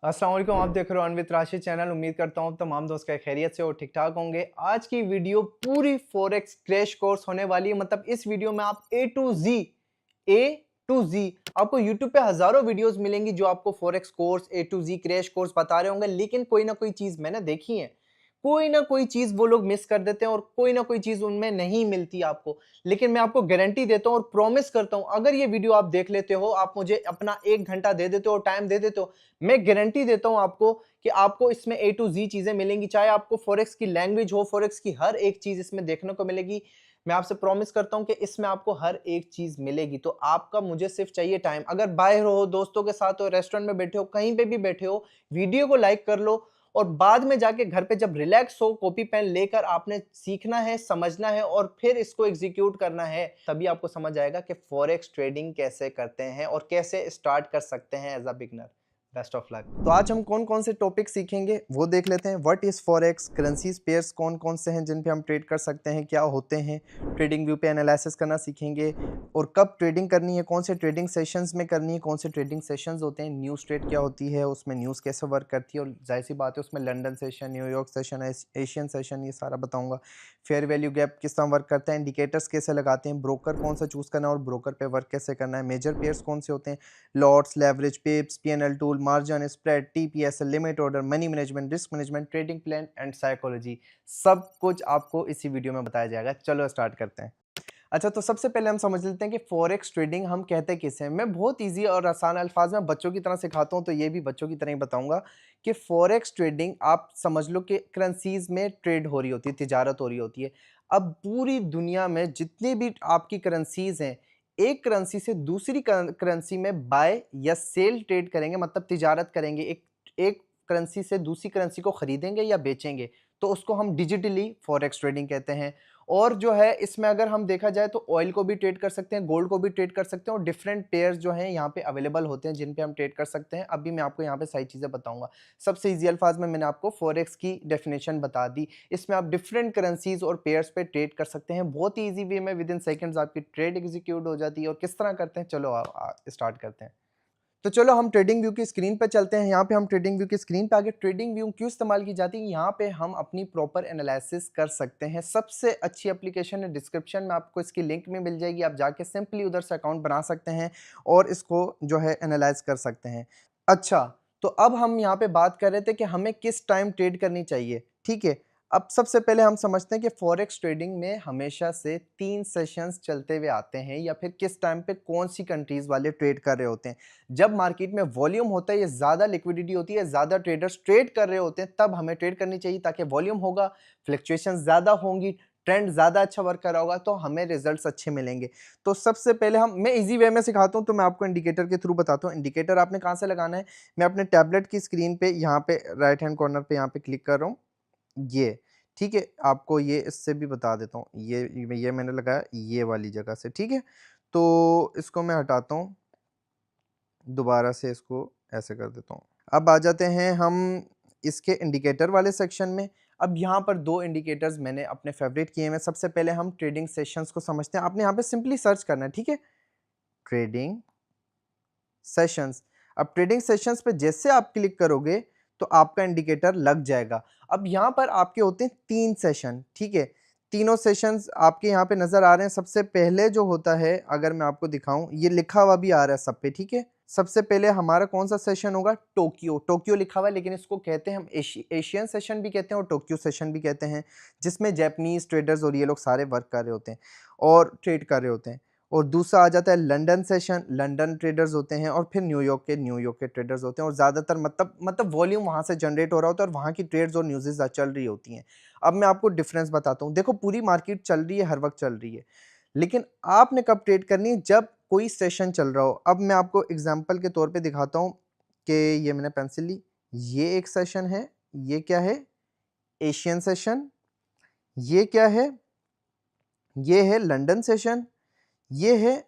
अस्सलाम वालेकुम। आप देख रहे हो अनवित राशि चैनल। उम्मीद करता हूँ तमाम दोस्त का खैरियत से और ठीक ठाक होंगे। आज की वीडियो पूरी फॉरेक्स क्रैश कोर्स होने वाली है। मतलब इस वीडियो में आप ए टू जी आपको यूट्यूब पे हजारों वीडियोस मिलेंगी जो आपको forex course A to Z crash course बता रहे होंगे, लेकिन कोई ना कोई चीज मैंने देखी है, कोई ना कोई चीज वो लोग मिस कर देते हैं और कोई ना कोई चीज उनमें नहीं मिलती आपको। लेकिन मैं आपको गारंटी देता हूँ और प्रॉमिस करता हूँ, अगर ये वीडियो आप देख लेते हो, आप मुझे अपना 1 घंटा दे देते हो, टाइम दे देते हो, मैं गारंटी देता हूं आपको कि आपको इसमें A to Z चीजें मिलेंगी। चाहे आपको फॉरेक्स की लैंग्वेज हो, फॉरेक्स की हर एक चीज इसमें देखने को मिलेगी। मैं आपसे प्रॉमिस करता हूं कि इसमें आपको हर एक चीज मिलेगी। तो आपका मुझे सिर्फ चाहिए टाइम। अगर बाहर हो, दोस्तों के साथ हो, रेस्टोरेंट में बैठे हो, कहीं पे भी बैठे हो, वीडियो को लाइक कर लो और बाद में जाके घर पे जब रिलैक्स हो, कॉपी पेन लेकर आपने सीखना है, समझना है और फिर इसको एग्जीक्यूट करना है। तभी आपको समझ आएगा कि फॉरेक्स ट्रेडिंग कैसे करते हैं और कैसे स्टार्ट कर सकते हैं as a beginner. Best of luck. तो आज हम कौन कौन से टॉपिक सीखेंगे वो देख लेते हैं। What is forex, currencies pairs कौन कौन से हैं जिन पे हम ट्रेड कर सकते हैं, क्या होते हैं, ट्रेडिंग व्यू पे एनालिसिस करना सीखेंगे और कब ट्रेडिंग करनी है, कौन से ट्रेडिंग सेशंस में करनी है, कौन से ट्रेडिंग सेशंस होते हैं, न्यूज़ ट्रेड क्या होती है, उसमें न्यूज़ कैसे वर्क करती है और जाहिर सी बात है उसमें London session, New York session, Asian session, ये सारा बताऊंगा। फेयर वैल्यू गैप किस तरह वर्क करता है, इंडिकेटर्स कैसे लगाते हैं, ब्रोकर कौन सा चूज करना है और ब्रोकर पे वर्क कैसे करना है, मेजर पेयर्स कौन से होते हैं, lots, leverage, pips, PNL tool, margin, spread, TPSL, limit order, money management, risk management, trading plan and psychology, सब कुछ आपको इसी वीडियो में बताया जाएगा। चलो स्टार्ट करते हैं। अच्छा, तो सबसे पहले हम समझ लेते हैं कि फॉरेक्स ट्रेडिंग हम कहते किसे हैं। मैं बहुत इजी और आसान अल्फाज में बच्चों की तरह सिखाता हूं, तो ये भी बच्चों की तरह ही बताऊंगा कि फॉरेक्स ट्रेडिंग आप समझ लो कि करेंसीज में ट्रेड हो रही होती है, तिजारत हो रही होती है। अब पूरी दुनिया में जितनी भी आपकी करेंसीज हैं, एक करेंसी से दूसरी करेंसी में बाय या सेल ट्रेड करेंगे, मतलब तिजारत करेंगे, एक एक करेंसी से दूसरी करेंसी को खरीदेंगे या बेचेंगे, तो उसको हम डिजिटली फॉरेक्स ट्रेडिंग कहते हैं। और जो है इसमें अगर हम देखा जाए तो ऑयल को भी ट्रेड कर सकते हैं, गोल्ड को भी ट्रेड कर सकते हैं और डिफरेंट पेयर्स जो हैं यहाँ पे अवेलेबल होते हैं जिन पे हम ट्रेड कर सकते हैं। अभी मैं आपको यहाँ पे सारी चीज़ें बताऊंगा। सबसे इजी अल्फाज में मैंने आपको फॉरेक्स की डेफिनेशन बता दी। इसमें आप डिफरेंट करेंसीज और पेयर्स पे ट्रेड कर सकते हैं। बहुत ही ईजी वे में विद इन सेकेंड्स आपकी ट्रेड एग्जीक्यूट हो जाती है। और किस तरह करते हैं, चलो स्टार्ट करते हैं। तो चलो हम ट्रेडिंग व्यू की स्क्रीन पर चलते हैं। यहाँ पे हम ट्रेडिंग व्यू की स्क्रीन पे आगे ट्रेडिंग व्यू क्यों इस्तेमाल की जाती है, यहाँ पे हम अपनी प्रॉपर एनालिसिस कर सकते हैं। सबसे अच्छी एप्लीकेशन है, डिस्क्रिप्शन में आपको इसकी लिंक भी मिल जाएगी। आप जाके सिंपली उधर से अकाउंट बना सकते हैं और इसको जो है एनालाइज कर सकते हैं। अच्छा, तो अब हम यहाँ पे बात कर रहे थे कि हमें किस टाइम ट्रेड करनी चाहिए, ठीक है। अब सबसे पहले हम समझते हैं कि फॉरेक्स ट्रेडिंग में हमेशा से 3 सेशंस चलते हुए आते हैं या फिर किस टाइम पे कौन सी कंट्रीज वाले ट्रेड कर रहे होते हैं। जब मार्केट में वॉल्यूम होता है, ये ज़्यादा लिक्विडिटी होती है, ज़्यादा ट्रेडर्स ट्रेड कर रहे होते हैं, तब हमें ट्रेड करनी चाहिए ताकि वॉल्यूम होगा, फ्लक्चुएशन ज़्यादा होंगी, ट्रेंड ज़्यादा अच्छा वर्क कर रहा होगा तो हमें रिजल्ट्स अच्छे मिलेंगे। तो सबसे पहले मैं इजी वे में सिखाता हूँ, तो मैं आपको इंडिकेटर के थ्रू बताता हूँ। इंडिकेटर आपने कहाँ से लगाना है, मैं अपने टैबलेट की स्क्रीन पे यहाँ पे राइट हैंड कॉर्नर पे यहाँ पे क्लिक कर रहा हूँ, ये ठीक है। आपको ये इससे भी बता देता हूँ, ये मैंने लगाया ये वाली जगह से, ठीक है। तो इसको मैं हटाता हूँ, दोबारा से इसको ऐसे कर देता हूँ। अब आ जाते हैं हम इसके इंडिकेटर वाले सेक्शन में। अब यहाँ पर 2 इंडिकेटर्स मैंने अपने फेवरेट किए हैं। सबसे पहले हम ट्रेडिंग सेशंस को समझते हैं। आपने यहाँ पे सिंपली सर्च करना है, ठीक है, ट्रेडिंग सेशंस। अब ट्रेडिंग सेशंस पे जैसे आप क्लिक करोगे तो आपका इंडिकेटर लग जाएगा। अब यहाँ पर आपके होते हैं 3 सेशन, ठीक है। तीनों सेशंस आपके यहाँ पे नजर आ रहे हैं। सबसे पहले जो होता है, अगर मैं आपको दिखाऊं, ये लिखा हुआ भी आ रहा है सब पे, ठीक है। सबसे पहले हमारा कौन सा सेशन होगा, टोक्यो। टोक्यो लिखा हुआ है, लेकिन इसको कहते हैं हम एशियन सेशन भी कहते हैं और टोक्यो सेशन भी कहते हैं, जिसमें जापानीज ट्रेडर्स और ये लोग सारे वर्क कर रहे होते हैं और ट्रेड कर रहे होते हैं। और दूसरा आ जाता है लंदन सेशन, लंदन ट्रेडर्स होते हैं। और फिर न्यूयॉर्क के ट्रेडर्स होते हैं और ज़्यादातर मतलब वॉल्यूम वहाँ से जनरेट हो रहा होता है और वहाँ की ट्रेड्स और न्यूज़ चल रही होती हैं। अब मैं आपको डिफरेंस बताता हूँ। देखो, पूरी मार्केट चल रही है, हर वक्त चल रही है, लेकिन आपने कब ट्रेड करनी है, जब कोई सेशन चल रहा हो। अब मैं आपको एग्जाम्पल के तौर पर दिखाता हूँ कि ये मैंने पेंसिल ली, ये एक सेशन है, ये क्या है, एशियन सेशन, ये क्या है, ये है लंदन सेशन, ये है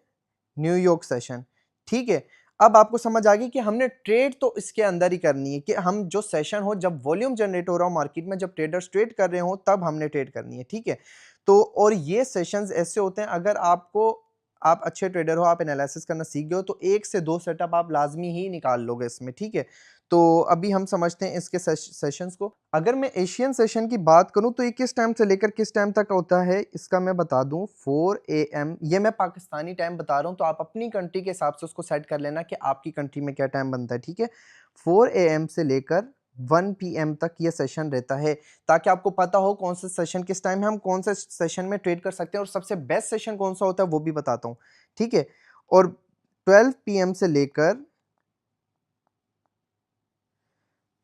न्यूयॉर्क सेशन, ठीक है। अब आपको समझ आ गई कि हमने ट्रेड तो इसके अंदर ही करनी है, कि हम जो सेशन हो, जब वॉल्यूम जनरेट हो रहा हो मार्केट में, जब ट्रेडर्स ट्रेड कर रहे हो, तब हमने ट्रेड करनी है, ठीक है। तो और ये सेशंस ऐसे होते हैं, अगर आपको आप अच्छे ट्रेडर हो, आप एनालिसिस करना सीख गए हो, तो 1 से 2 सेटअप आप लाज़मी ही निकाल लोगे इसमें, ठीक है? तो अभी हम समझते हैं इसके सेशंस को। अगर मैं एशियन सेशन की बात करूँ तो ये किस टाइम से लेकर किस टाइम तक होता है, इसका मैं बता दूँ 4 AM, ये मैं पाकिस्तानी टाइम बता रहा हूँ, तो आप अपनी कंट्री के हिसाब से उसको सेट कर लेना कि आपकी कंट्री में क्या टाइम बनता है, ठीक है? 4 AM से लेकर 1 PM तक ये सेशन रहता है, ताकि आपको पता हो कौन सा सेशन किस टाइम है, हम कौन से सेशन में ट्रेड कर सकते हैं और सबसे बेस्ट सेशन कौन सा होता है वो भी बताता हूँ, ठीक है? और 12 PM से लेकर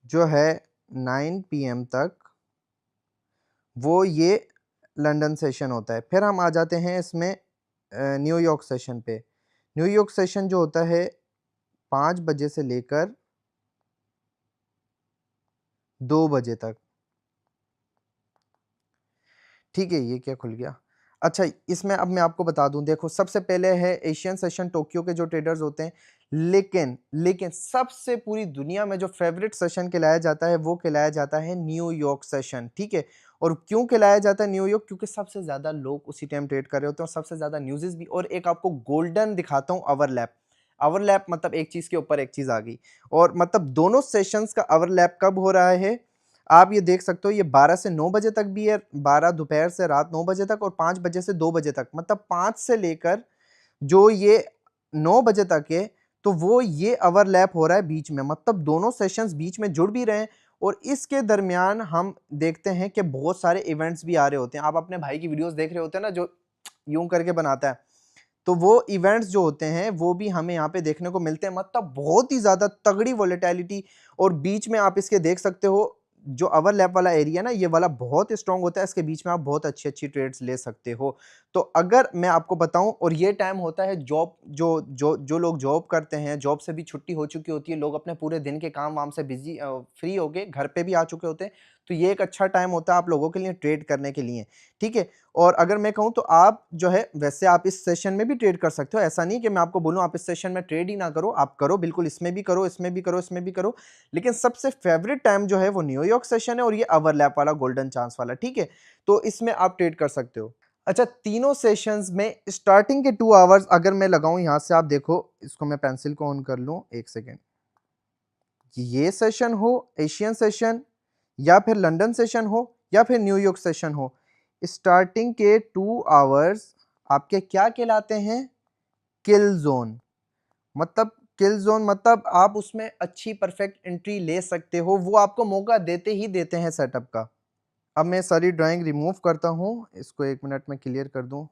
जो है 9 PM तक वो ये लंदन सेशन होता है। फिर हम आ जाते हैं इसमें न्यूयॉर्क सेशन पे। न्यूयॉर्क सेशन जो होता है 5 बजे से लेकर 2 बजे तक। ठीक है, ये क्या खुल गया? अच्छा, इसमें अब मैं आपको बता दूं, देखो सबसे पहले है एशियन सेशन, टोक्यो के जो ट्रेडर्स होते हैं, लेकिन सबसे पूरी दुनिया में जो फेवरेट सेशन कहलाया जाता है वो कहलाया जाता है न्यूयॉर्क सेशन, ठीक है? और क्यों कहलाया जाता है न्यूयॉर्क? क्योंकि सबसे ज्यादा लोग उसी टाइम ट्रेड कर रहे होते हैं और सबसे ज्यादा न्यूज़ भी। और एक आपको गोल्डन दिखाता हूँ, ओवरलैप मतलब एक चीज के ऊपर एक चीज आ गई, और मतलब दोनों सेशंस का ओवरलैप कब हो रहा है आप ये देख सकते हो, ये 12 से 9 बजे तक भी है, 12 दोपहर से रात 9 बजे तक, और 5 बजे से 2 बजे तक, मतलब 5 से लेकर जो ये 9 बजे तक है, तो वो ये ओवरलैप हो रहा है बीच में, मतलब दोनों सेशंस बीच में जुड़ भी रहे हैं। और इसके दरमियान हम देखते हैं कि बहुत सारे इवेंट्स भी आ रहे होते हैं। आप अपने भाई की वीडियोस देख रहे होते हैं ना, जो यूं करके बनाता है, तो वो इवेंट्स जो होते हैं वो भी हमें यहाँ पे देखने को मिलते हैं, मतलब बहुत ही ज्यादा तगड़ी वोलेटिलिटी। और बीच में आप इसके देख सकते हो, जो ओवरलैप वाला एरिया ना, ये वाला बहुत स्ट्रांग होता है, इसके बीच में आप बहुत अच्छी अच्छी ट्रेड्स ले सकते हो। तो अगर मैं आपको बताऊं, और ये टाइम होता है जॉब, जो लोग जॉब करते हैं, जॉब से भी छुट्टी हो चुकी होती है, लोग अपने पूरे दिन के काम वाम से बिजी फ्री हो गए, घर पे भी आ चुके होते हैं, तो ये एक अच्छा टाइम होता है आप लोगों के लिए ट्रेड करने के लिए, ठीक है? और अगर मैं कहूं तो आप जो है, वैसे आप इस सेशन में भी ट्रेड कर सकते हो, ऐसा नहीं कि मैं आपको बोलूं आप इस सेशन में ट्रेड ही ना करो, आप करो बिल्कुल, इसमें भी करो, इसमें भी करो, इसमें भी करो, लेकिन सबसे फेवरेट टाइम जो है वो न्यूयॉर्क सेशन है, और ये ओवरलैप वाला गोल्डन चांस वाला, ठीक है? तो इसमें आप ट्रेड कर सकते हो। अच्छा, तीनों सेशंस में स्टार्टिंग के 2 आवर्स अगर मैं लगाऊं, यहां से आप देखो, इसको मैं पेंसिल को ऑन कर लूं, एक सेकेंड, ये सेशन हो एशियन सेशन, या फिर लंदन सेशन हो, या फिर न्यूयॉर्क सेशन हो, स्टार्टिंग के 2 आवर्स आपके क्या कहलाते हैं? किल जोन। मतलब किल जोन मतलब आप उसमें अच्छी परफेक्ट एंट्री ले सकते हो, वो आपको मौका देते ही देते हैं सेटअप का। अब मैं सारी ड्राइंग रिमूव करता हूँ, इसको 1 मिनट में क्लियर कर दूँ।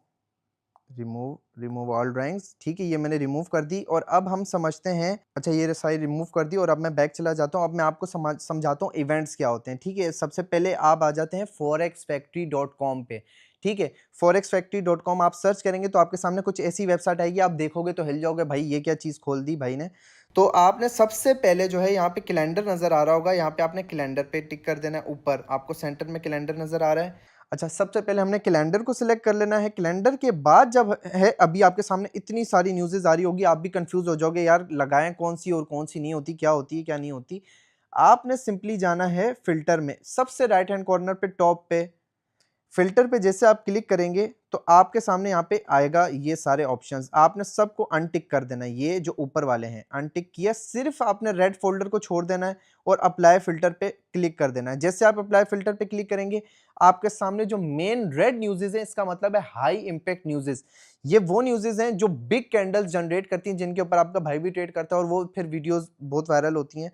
रिमूव ऑल ड्राइंग्स, ठीक है, ये मैंने रिमूव कर दी। और अब हम समझते हैं, अच्छा ये सारी रिमूव कर दी, और अब मैं बैक चला जाता हूँ। अब मैं आपको समझाता हूँ इवेंट्स क्या होते हैं, ठीक है? सबसे पहले आप आ जाते हैं forexfactory.com पे, ठीक है? forexfactory.com आप सर्च करेंगे तो आपके सामने कुछ ऐसी वेबसाइट आएगी, आप देखोगे तो हिल जाओगे, भाई ये क्या चीज़ खोल दी भाई ने। तो आपने सबसे पहले जो है, यहाँ पे कैलेंडर नज़र आ रहा होगा, यहाँ पे आपने कैलेंडर पे टिक कर देना है, ऊपर आपको सेंटर में कैलेंडर नज़र आ रहा है। अच्छा, सबसे पहले हमने कैलेंडर को सिलेक्ट कर लेना है। कैलेंडर के बाद जब है, अभी आपके सामने इतनी सारी न्यूज़ेज़ आ रही होगी, आप भी कंफ्यूज हो जाओगे, यार लगाएं कौन सी और कौन सी नहीं होती, क्या होती है क्या नहीं होती। आपने सिंपली जाना है फिल्टर में, सबसे राइट हैंड कॉर्नर पे टॉप पे फिल्टर पे जैसे आप क्लिक करेंगे तो आपके सामने यहाँ पे आएगा ये सारे ऑप्शंस, आपने सबको अनटिक कर देना है। ये जो ऊपर वाले हैं अनटिक किया, सिर्फ आपने रेड फोल्डर को छोड़ देना है और अप्लाई फिल्टर पे क्लिक कर देना है। जैसे आप अप्लाई फिल्टर पे क्लिक करेंगे, आपके सामने जो मेन रेड न्यूज़ेज़ है, इसका मतलब है हाई इंपैक्ट न्यूज़ेज़। ये वो न्यूज़ेज़ हैं जो बिग कैंडल्स जनरेट करती हैं, जिनके ऊपर आपका भाई भी ट्रेड करता है और वो फिर वीडियोस बहुत वायरल होती हैं।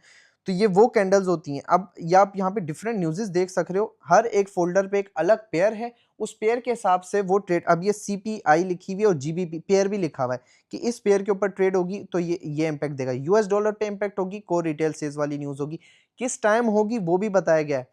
तो ये वो कैंडल्स होती हैं। अब ये आप यहाँ पे डिफरेंट न्यूज़ेज़ देख सक रहे हो, हर एक फोल्डर पे एक अलग पेयर है, उस पेयर के हिसाब से वो ट्रेड। अब ये सीपीआई लिखी हुई है और जीबीपी पेयर भी लिखा हुआ है कि इस पेयर के ऊपर ट्रेड होगी तो ये इंपैक्ट देगा। यूएस डॉलर पे इंपैक्ट होगी, कोर रिटेल सेल्स वाली न्यूज़ होगी, किस टाइम होगी वो भी बताया गया है।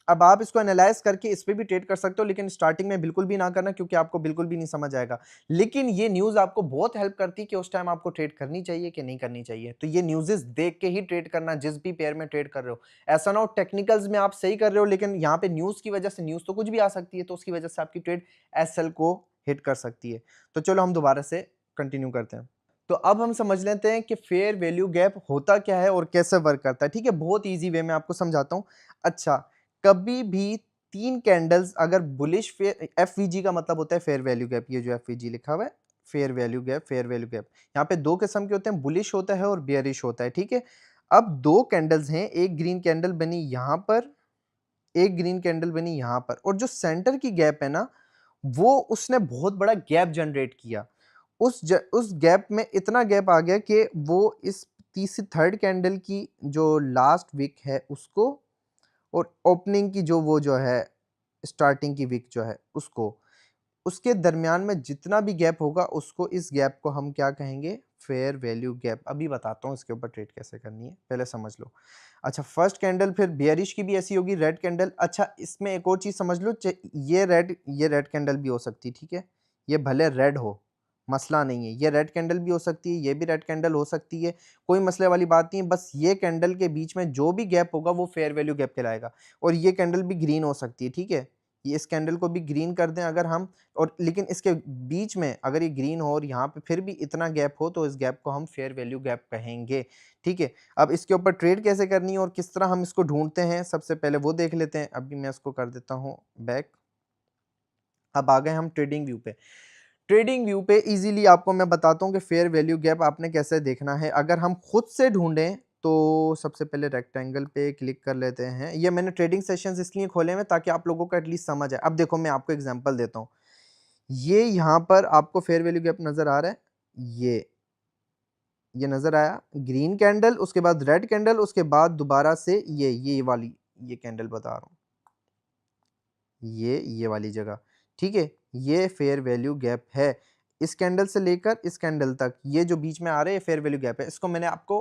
अब आप इसको एनालाइज करके इस पे भी ट्रेड कर सकते हो, लेकिन स्टार्टिंग में बिल्कुल भी ना करना, क्योंकि आपको बिल्कुल भी नहीं समझ आएगा। लेकिन ये न्यूज़ आपको बहुत हेल्प करती है कि उस टाइम आपको ट्रेड करनी चाहिए कि नहीं करनी चाहिए। तो ये न्यूज़ेस देख के ही ट्रेड करना, जिस भी पेयर में ट्रेड कर रहे हो। ऐसा ना हो टेक्निकल्स में आप सही कर रहे हो, लेकिन यहाँ पे न्यूज़ की वजह से, न्यूज़ तो कुछ भी आ सकती है, तो उसकी वजह से आपकी ट्रेड एसएल को हिट कर सकती है। तो चलो हम दोबारा से कंटिन्यू करते हैं। तो अब हम समझ लेते हैं कि फेयर वैल्यू गैप होता क्या है और कैसे वर्क करता है। ठीक है, बहुत ईजी वे में आपको समझाता हूँ। अच्छा, कभी भी 3 कैंडल्स अगर बुलिश, फेयर एफवीजी का मतलब होता है फेयर वैल्यू गैप, ये जो एफवीजी लिखा हुआ है fair value gap, fair value gap. यहाँ पे दो किस्म के होते हैं, बुलिश होता है और बेयरिश होता है, ठीक है। अब दो कैंडल्स हैं, एक ग्रीन कैंडल बनी यहाँ पर, एक ग्रीन कैंडल बनी यहाँ पर, और जो सेंटर की गैप है ना, वो उसने बहुत बड़ा गैप जनरेट किया। उस गैप में इतना गैप आ गया कि वो इस तीसरी थर्ड कैंडल की जो लास्ट विक है उसको, और ओपनिंग की जो वो जो है स्टार्टिंग की विक जो है उसको, उसके दरमियान में जितना भी गैप होगा उसको, इस गैप को हम क्या कहेंगे, फेयर वैल्यू गैप। अभी बताता हूँ इसके ऊपर ट्रेड कैसे करनी है, पहले समझ लो। अच्छा, फर्स्ट कैंडल फिर बियरिश की भी ऐसी होगी, रेड कैंडल। अच्छा, इसमें एक और चीज समझ लो, ये रेड कैंडल भी हो सकती है, ठीक है। ये भले रेड हो, मसला नहीं है, ये रेड कैंडल भी हो सकती है, ये भी रेड कैंडल हो सकती है, कोई मसले वाली बात नहीं है। बस ये कैंडल के बीच में जो भी गैप होगा वो फेयर वैल्यू गैप कहलाएगा। और ये कैंडल भी ग्रीन हो सकती है, ठीक है। ये इस कैंडल को भी ग्रीन कर दें अगर हम, और लेकिन इसके बीच में अगर ये ग्रीन हो और यहाँ पे फिर भी इतना गैप हो, तो इस गैप को हम फेयर वैल्यू गैप कहेंगे, ठीक है। अब इसके ऊपर ट्रेड कैसे करनी है और किस तरह हम इसको ढूंढते हैं, सबसे पहले वो देख लेते हैं। अभी मैं इसको कर देता हूँ बैक। अब आ गए हम ट्रेडिंग व्यू पे। ट्रेडिंग व्यू पे इजीली आपको मैं बताता हूँ कि फेयर वैल्यू गैप आपने कैसे देखना है। अगर हम खुद से ढूंढें तो सबसे पहले रेक्टेंगल पे क्लिक कर लेते हैं। ये मैंने ट्रेडिंग सेशंस इसलिए खोले हैं ताकि आप लोगों को एटलीस्ट समझ आए। अब देखो, मैं आपको एग्जांपल देता हूँ। ये यहाँ पर आपको फेयर वैल्यू गैप नजर आ रहा है, ये नजर आया, ग्रीन कैंडल, उसके बाद रेड कैंडल, उसके बाद दोबारा से ये वाली, ये कैंडल बता रहा हूँ, ये वाली जगह, ठीक है। ये फेयर वैल्यू गैप है। इस कैंडल से लेकर इस कैंडल तक ये जो बीच में आ रहे हैं फेयर वैल्यू गैप है। इसको मैंने आपको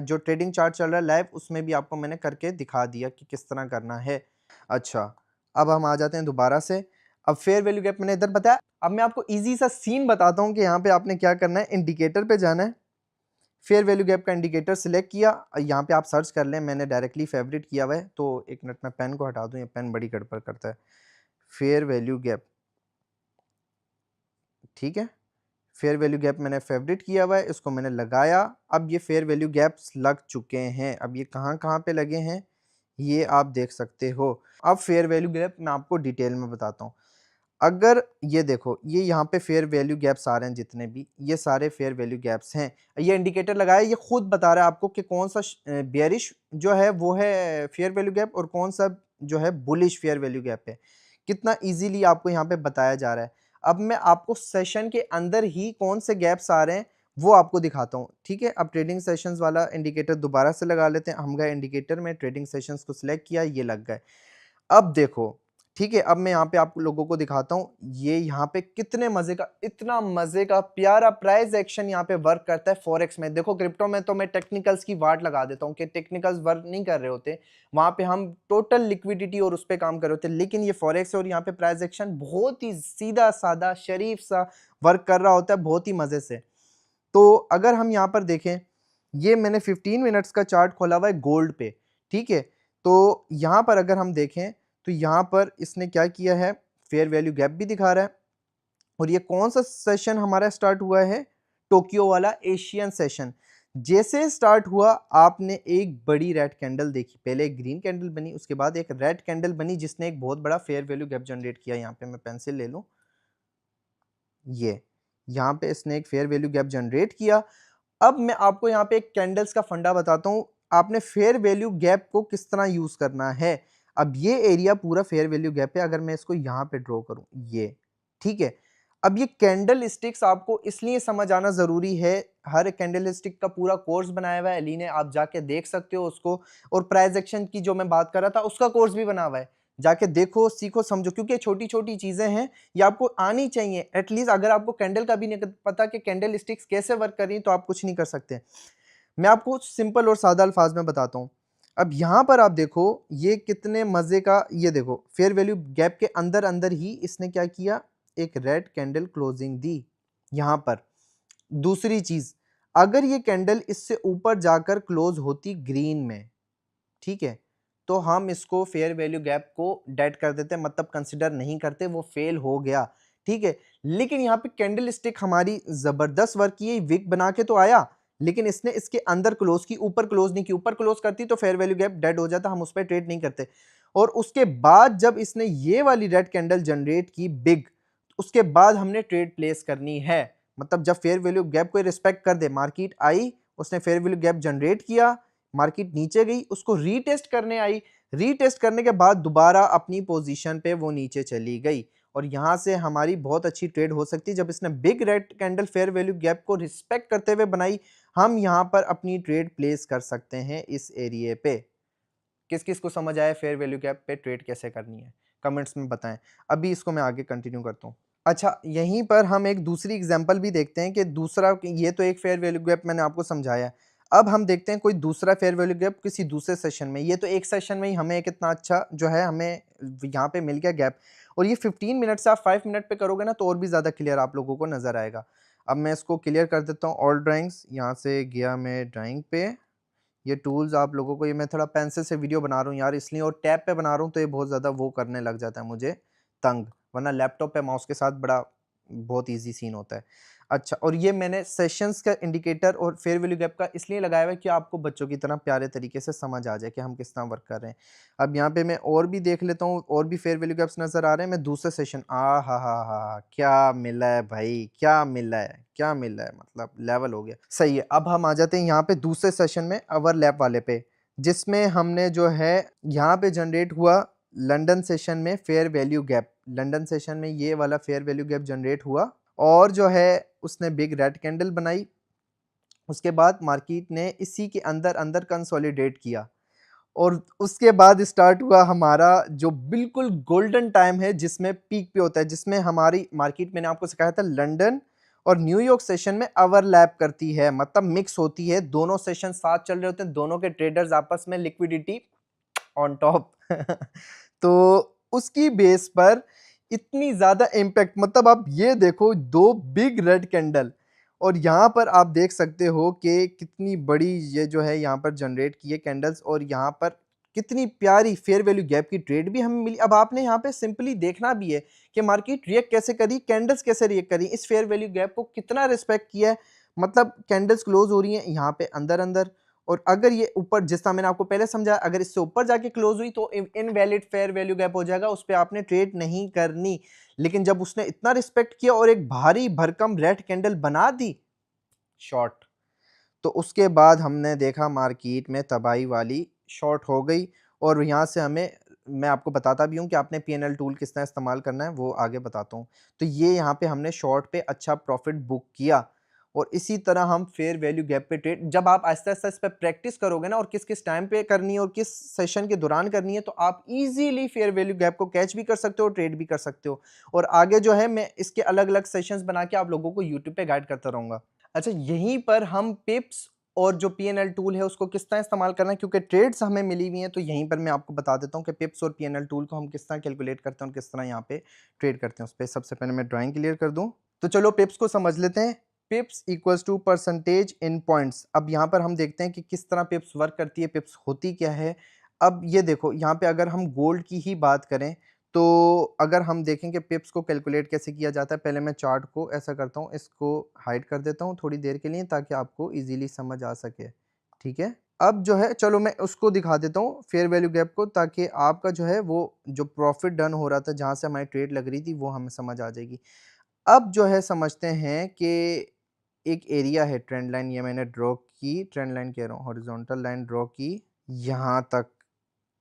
जो ट्रेडिंग चार्ट चल रहा है लाइव, उसमें भी आपको मैंने करके दिखा दिया कि किस तरह करना है। अच्छा, अब हम आ जाते हैं दोबारा से। अब फेयर वैल्यू गैप मैंने इधर बताया। अब मैं आपको इजी सा सीन बताता हूँ कि यहाँ पे आपने क्या करना है। इंडिकेटर पे जाना है, फेयर वैल्यू गैप का इंडिकेटर सिलेक्ट किया, यहाँ पे आप सर्च कर लें, मैंने डायरेक्टली फेवरेट किया हुआ है। तो एक मिनट में पेन को हटा दूँ, ये पेन बड़ी गड़बड़ करता है। फेयर वैल्यू गैप, ठीक है। फेयर वैल्यू गैप मैंने फेवरेट किया हुआ है, इसको मैंने लगाया। अब ये फेयर वैल्यू गैप्स लग चुके हैं। अब ये कहाँ कहाँ पे लगे हैं ये आप देख सकते हो। अब फेयर वैल्यू गैप मैं आपको डिटेल में बताता हूँ। अगर ये देखो, ये यहाँ पे फेयर वैल्यू गैप्स आ रहे हैं जितने भी, ये सारे फेयर वैल्यू गैप्स हैं। ये इंडिकेटर लगाया, ये खुद बता रहा है आपको कि कौन सा बेयरिश जो है वो है फेयर वैल्यू गैप, और कौन सा जो है बुलिश फेयर वैल्यू गैप है। कितना इजीली आपको यहाँ पे बताया जा रहा है। अब मैं आपको सेशन के अंदर ही कौन से गैप्स आ रहे हैं वो आपको दिखाता हूँ, ठीक है। अब ट्रेडिंग सेशंस वाला इंडिकेटर दोबारा से लगा लेते हैं। हम गए इंडिकेटर में, ट्रेडिंग सेशंस को सिलेक्ट किया, ये लग गए। अब देखो, ठीक है, अब मैं यहाँ पे आप लोगों को दिखाता हूँ ये यहाँ पे कितने मजे का, इतना मजे का प्यारा प्राइस एक्शन यहाँ पे वर्क करता है फॉरेक्स में। देखो, क्रिप्टो में तो मैं टेक्निकल्स की वाट लगा देता हूँ कि टेक्निकल्स वर्क नहीं कर रहे होते, वहां पे हम टोटल लिक्विडिटी और उस पर काम कर रहे होते, लेकिन ये फॉरेक्स और यहाँ पे प्राइस एक्शन बहुत ही सीधा साधा शरीफ सा वर्क कर रहा होता है, बहुत ही मजे से। तो अगर हम यहाँ पर देखें, ये मैंने 15 मिनट्स का चार्ट खोला हुआ है गोल्ड पे, ठीक है। तो यहाँ पर अगर हम देखें तो यहाँ पर इसने क्या किया है, फेयर वैल्यू गैप भी दिखा रहा है। और ये कौन सा सेशन हमारा स्टार्ट हुआ है, टोक्यो वाला एशियन सेशन। जैसे स्टार्ट हुआ, आपने एक बड़ी रेड कैंडल देखी, पहले एक ग्रीन कैंडल बनी, उसके बाद एक रेड कैंडल बनी जिसने एक बहुत बड़ा फेयर वैल्यू गैप जनरेट किया। यहाँ पे मैं पेंसिल ले लूं, ये यहाँ पे इसने एक फेयर वैल्यू गैप जनरेट किया। अब मैं आपको यहाँ पे एक कैंडल्स का फंडा बताता हूँ, आपने फेयर वैल्यू गैप को किस तरह यूज करना है। अब ये एरिया पूरा फेयर वैल्यू गैप है, अगर मैं इसको यहाँ पे ड्रॉ करूँ, ये ठीक है। अब ये कैंडल स्टिक्स आपको इसलिए समझ आना जरूरी है, हर कैंडल स्टिक का पूरा कोर्स बनाया हुआ है अली ने, आप जाके देख सकते हो उसको। और प्राइस एक्शन की जो मैं बात कर रहा था उसका कोर्स भी बना हुआ है, जाके देखो, सीखो, समझो, क्योंकि छोटी छोटी चीजें हैं, ये आपको आनी चाहिए एटलीस्ट। अगर आपको कैंडल का भी नहीं पता कि कैंडल स्टिक्स कैसे वर्क कर रही है तो आप कुछ नहीं कर सकते। मैं आपको सिंपल और सादा अल्फाज में बताता हूँ। अब यहाँ पर आप देखो ये कितने मजे का, ये देखो फेयर वैल्यू गैप के अंदर अंदर ही इसने क्या किया, एक रेड कैंडल क्लोजिंग दी यहाँ पर। दूसरी चीज, अगर ये कैंडल इससे ऊपर जाकर क्लोज होती ग्रीन में, ठीक है, तो हम इसको फेयर वैल्यू गैप को डेड कर देते, मतलब कंसिडर नहीं करते, वो फेल हो गया, ठीक है। लेकिन यहाँ पे कैंडल स्टिक हमारी जबरदस्त वर्क की, विक बना के तो आया, लेकिन इसने इसके अंदर क्लोज की, ऊपर क्लोज नहीं की। ऊपर क्लोज करती तो फेयर वैल्यू गैप डेड हो जाता, हम उस पर ट्रेड नहीं करते। और उसके बाद जब इसने ये वाली रेड कैंडल जनरेट की बिग, उसके बाद हमने ट्रेड प्लेस करनी है। मतलब जब फेयर वैल्यू गैप को रिस्पेक्ट कर दे, मार्केट आई, उसने फेयर वैल्यू गैप जनरेट किया, मार्केट नीचे गई, उसको रीटेस्ट करने आई, रीटेस्ट करने के बाद दोबारा अपनी पोजीशन पे वो नीचे चली गई और यहां से हमारी बहुत अच्छी ट्रेड हो सकती है। जब इसने big red candle fair value gap को रिस्पेक्ट करते हुए बनाई, हम यहां पर अपनी ट्रेड प्लेस कर सकते हैं इस एरिया पे। किस किस को समझ आया फेयर वैल्यू गैप पे ट्रेड कैसे करनी है, कमेंट्स में बताएं। अभी इसको मैं आगे कंटिन्यू करता हूँ। अच्छा, यहीं पर हम एक दूसरी एग्जांपल भी देखते हैं कि दूसरा, ये तो एक फेयर वैल्यू गैप मैंने आपको समझाया। अब हम देखते हैं कोई दूसरा फेयर वैल्यू गैप किसी दूसरे सेशन में। ये तो एक सेशन में ही हमें कितना अच्छा जो है हमें यहाँ पे मिल गया गैप, और ये 15 मिनट से आप 5 मिनट पे करोगे ना तो और भी ज़्यादा क्लियर आप लोगों को नज़र आएगा। अब मैं इसको क्लियर कर देता हूँ, ऑल ड्राइंग्स, यहाँ से गया मैं ड्राइंग पे। ये टूल्स आप लोगों को, ये मैं थोड़ा पेंसिल से वीडियो बना रहा हूँ यार इसलिए, और टैब पे बना रहा हूँ तो ये बहुत ज़्यादा वो करने लग जाता है मुझे तंग, वरना लैपटॉप पे माउस के साथ बड़ा बहुत इजी सीन होता है। अच्छा, और ये मैंने सेशंस का इंडिकेटर और फेयर वैल्यू गैप का इसलिए लगाया हुआ है कि आपको बच्चों की तरह प्यारे तरीके से समझ आ जाए कि हम किस तरह वर्क कर रहे हैं। अब यहाँ पे मैं और भी देख लेता हूँ, और भी फेयर वैल्यू गैप्स नज़र आ रहे हैं। मैं दूसरे सेशन, हा, क्या मिला है भाई, क्या मिला है, क्या मिला है, मतलब लेवल हो गया। सही है, अब हम आ जाते हैं यहाँ पे दूसरे सेशन में ओवरलैप वाले पे, जिसमें हमने जो है यहाँ पे जनरेट हुआ लंदन सेशन में fair value gap. London session में ये वाला फेयर वैल्यू गैप जनरेट हुआ और जो है उसने बिग रेड कैंडल बनाई। उसके बाद मार्केट ने इसी के अंदर अंदर कंसोलिडेट किया और उसके बाद स्टार्ट हुआ हमारा जो बिल्कुल गोल्डन टाइम है, जिसमें पीक पे होता है, जिसमें हमारी मार्केट, मैंने आपको सिखाया था, लंदन और न्यूयॉर्क सेशन में ओवरलैप करती है, मतलब मिक्स होती है, दोनों सेशन साथ चल रहे होते हैं, दोनों के ट्रेडर्स आपस में, लिक्विडिटी ऑन टॉप तो उसकी बेस पर इतनी ज्यादा इम्पैक्ट, मतलब आप ये देखो दो बिग रेड कैंडल, और यहाँ पर आप देख सकते हो कि कितनी बड़ी ये जो है यहाँ पर जनरेट की है कैंडल्स, और यहाँ पर कितनी प्यारी फेयर वैल्यू गैप की ट्रेड भी हमें मिली। अब आपने यहाँ पे सिंपली देखना भी है कि मार्केट रिएक्ट कैसे करी, कैंडल्स कैसे रिएक्ट करी, इस फेयर वैल्यू गैप को कितना रिस्पेक्ट किया है। मतलब कैंडल्स क्लोज हो रही हैं यहाँ पे अंदर अंदर, और अगर ये ऊपर, जिस तरह मैंने आपको पहले समझा, अगर इससे ऊपर जाके क्लोज हुई तो इनवैलिड फेयर वैल्यू गैप हो जाएगा, उस पर आपने ट्रेड नहीं करनी। लेकिन जब उसने इतना रिस्पेक्ट किया और एक भारी भरकम रेड कैंडल बना दी, शॉर्ट, तो उसके बाद हमने देखा मार्केट में तबाही वाली शॉर्ट हो गई। और यहाँ से हमें, मैं आपको बताता भी हूँ कि आपने पीएनएल टूल किस तरह इस्तेमाल करना है, वो आगे बताता हूँ। तो ये यहाँ पे हमने शॉर्ट पे अच्छा प्रॉफिट बुक किया, और इसी तरह हम फेयर वैल्यू गैप पे ट्रेड, जब आप आहिस्ता आहिस्ता इस पर प्रैक्टिस करोगे ना, और किस किस टाइम पे करनी है और किस सेशन के दौरान करनी है, तो आप इजीली फेयर वैल्यू गैप को कैच भी कर सकते हो, ट्रेड भी कर सकते हो। और आगे जो है मैं इसके अलग अलग सेशंस बना के आप लोगों को यूट्यूब पे गाइड करता रहूंगा। अच्छा, यहीं पर हम पिप्स और जो पीएनएल टूल है उसको किस तरह इस्तेमाल करना है, क्योंकि ट्रेड्स हमें मिली हुई हैं, तो यहीं पर मैं आपको बता देता हूँ कि पिप्स और पीएनएल टूल को हम किस तरह कैलकुलेट करते हैं और किस तरह यहाँ पे ट्रेड करते हैं। उस पर सबसे पहले मैं ड्राइंग क्लियर कर दूँ, तो चलो पिप्स को समझ लेते हैं। Pips equals to percentage in points. अब यहाँ पर हम देखते हैं कि किस तरह पिप्स वर्क करती है, पिप्स होती क्या है। अब ये देखो, यहाँ पे अगर हम गोल्ड की ही बात करें, तो अगर हम देखें कि पिप्स को कैलकुलेट कैसे किया जाता है, पहले मैं चार्ट को ऐसा करता हूँ, इसको हाइड कर देता हूँ थोड़ी देर के लिए ताकि आपको इजीली समझ आ सके, ठीक है। अब जो है, चलो मैं उसको दिखा देता हूँ फेयर वैल्यू गैप को, ताकि आपका जो है वो जो प्रॉफिट डन हो रहा था, जहाँ से हमारी ट्रेड लग रही थी, वो हमें समझ आ जाएगी। अब जो है समझते हैं कि एक एरिया है, ट्रेंड लाइन, ये मैंने ड्रॉ की, ट्रेंड लाइन कह रहा हूँ, हॉरिजॉन्टल लाइन ड्रॉ की यहाँ तक,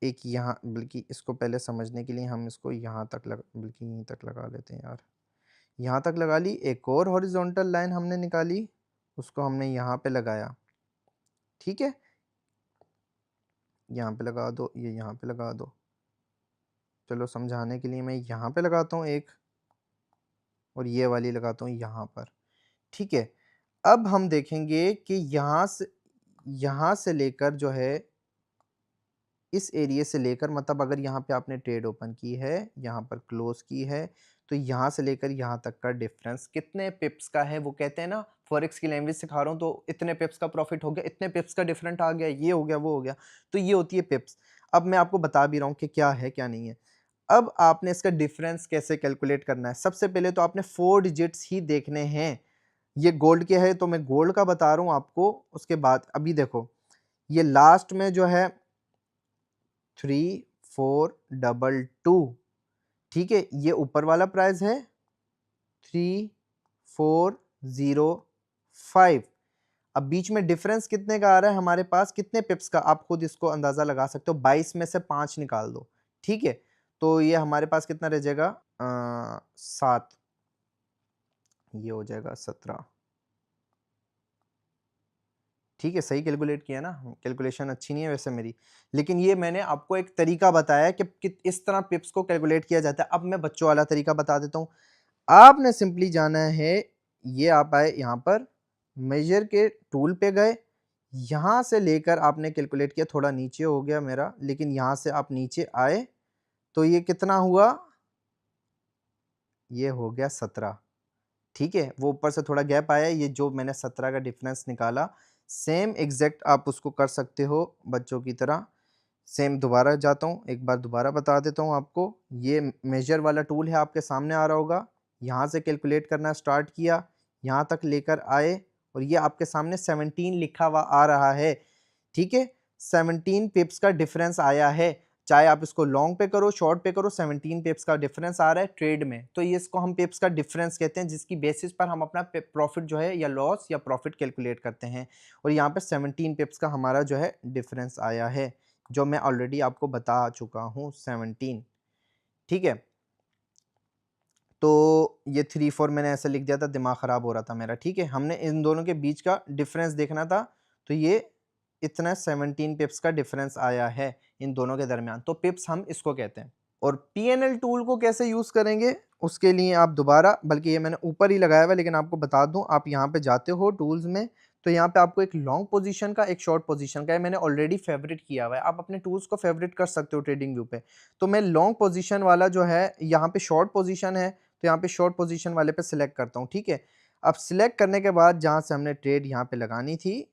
एक यहाँ, बल्कि इसको पहले समझने के लिए हम इसको यहाँ तक बल्कि यहीं तक लगा लेते हैं यार, यहाँ तक लगा ली। एक और हॉरिजॉन्टल लाइन हमने निकाली, उसको हमने यहाँ पे लगाया, ठीक है, यहाँ पे लगा दो, ये यहाँ पे लगा दो। चलो समझाने के लिए मैं यहाँ पे लगाता हूँ एक, और ये वाली लगाता हूँ यहाँ पर, ठीक है। अब हम देखेंगे कि यहाँ से लेकर जो है, इस एरिया से लेकर, मतलब अगर यहाँ पे आपने ट्रेड ओपन की है, यहाँ पर क्लोज की है, तो यहाँ से लेकर यहाँ तक का डिफरेंस कितने पिप्स का है, वो कहते हैं ना, फॉरेक्स की लैंग्वेज सिखा रहा हूँ, तो इतने पिप्स का प्रॉफिट हो गया, इतने पिप्स का डिफरेंट आ गया, ये हो गया, वो हो गया, तो ये होती है पिप्स। अब मैं आपको बता भी रहा हूँ कि क्या है क्या नहीं है। अब आपने इसका डिफरेंस कैसे कैलकुलेट करना है, सबसे पहले तो आपने 4 डिजिट्स ही देखने हैं। ये गोल्ड के है तो मैं गोल्ड का बता रहा हूँ आपको, उसके बाद अभी देखो, ये लास्ट में जो है 3422, ठीक है, ये ऊपर वाला प्राइस है 3422, 0.05। अब बीच में डिफरेंस कितने का आ रहा है हमारे पास, कितने पिप्स का, आप खुद इसको अंदाजा लगा सकते हो। 22 में से 5 निकाल दो, ठीक है, तो ये हमारे पास कितना रह जाएगा, 7, ये हो जाएगा 17। ठीक है, सही कैलकुलेट किया ना, कैलकुलेशन अच्छी नहीं है वैसे मेरी, लेकिन ये मैंने आपको एक तरीका बताया कि इस तरह पिप्स को कैलकुलेट किया जाता है। अब मैं बच्चों वाला तरीका बता देता हूँ। आपने सिंपली जाना है, ये आप आए यहाँ पर, मेजर के टूल पे गए, यहाँ से लेकर आपने कैलकुलेट किया, थोड़ा नीचे हो गया मेरा, लेकिन यहाँ से आप नीचे आए तो ये कितना हुआ, ये हो गया 17। ठीक है, वो ऊपर से थोड़ा गैप आया, ये जो मैंने 17 का डिफरेंस निकाला, सेम एग्जैक्ट आप उसको कर सकते हो बच्चों की तरह। सेम दोबारा जाता हूँ, एक बार दोबारा बता देता हूँ आपको। ये मेजर वाला टूल है, आपके सामने आ रहा होगा, यहाँ से कैलकुलेट करना स्टार्ट किया, यहाँ तक लेकर आए, और ये आपके सामने 17 लिखा हुआ आ रहा है। ठीक है, 17 पिप्स का डिफरेंस आया है, चाहे आप इसको लॉन्ग पे करो शॉर्ट पे करो, 17 पिप्स का डिफरेंस आ रहा है ट्रेड में, तो ये इसको हम पिप्स का डिफरेंस कहते हैं, जिसकी बेसिस पर हम अपना प्रॉफिट जो है या लॉस या प्रॉफिट कैलकुलेट करते हैं। और यहाँ पे 17 पिप्स का हमारा जो है डिफरेंस आया है, जो मैं ऑलरेडी आपको बता चुका हूँ, 17। ठीक है, तो ये 3-4 मैंने ऐसे लिख दिया था, दिमाग ख़राब हो रहा था मेरा। ठीक है, हमने इन दोनों के बीच का डिफरेंस देखना था, तो ये इतना 17 पिप्स का डिफरेंस आया है इन दोनों के दरमियान, तो पिप्स हम इसको कहते हैं। और PNL टूल को कैसे यूज़ करेंगे, उसके लिए आप दोबारा, बल्कि ये मैंने ऊपर ही लगाया हुआ है, लेकिन आपको बता दूं, आप यहाँ पे जाते हो टूल्स में, तो यहाँ पे आपको एक लॉन्ग पोजीशन का, एक शॉर्ट पोजीशन का है, मैंने ऑलरेडी फेवरेट किया हुआ है। आप अपने टूल्स को फेवरेट कर सकते हो ट्रेडिंग व्यू पे। तो मैं लॉन्ग पोजीशन वाला जो है, यहाँ पे शॉर्ट पोजीशन है, तो यहाँ पे शॉर्ट पोजीशन वाले पे सिलेक्ट करता हूँ। ठीक है, अब सिलेक्ट करने के बाद जहाँ से हमने ट्रेड यहाँ पे लगानी थी,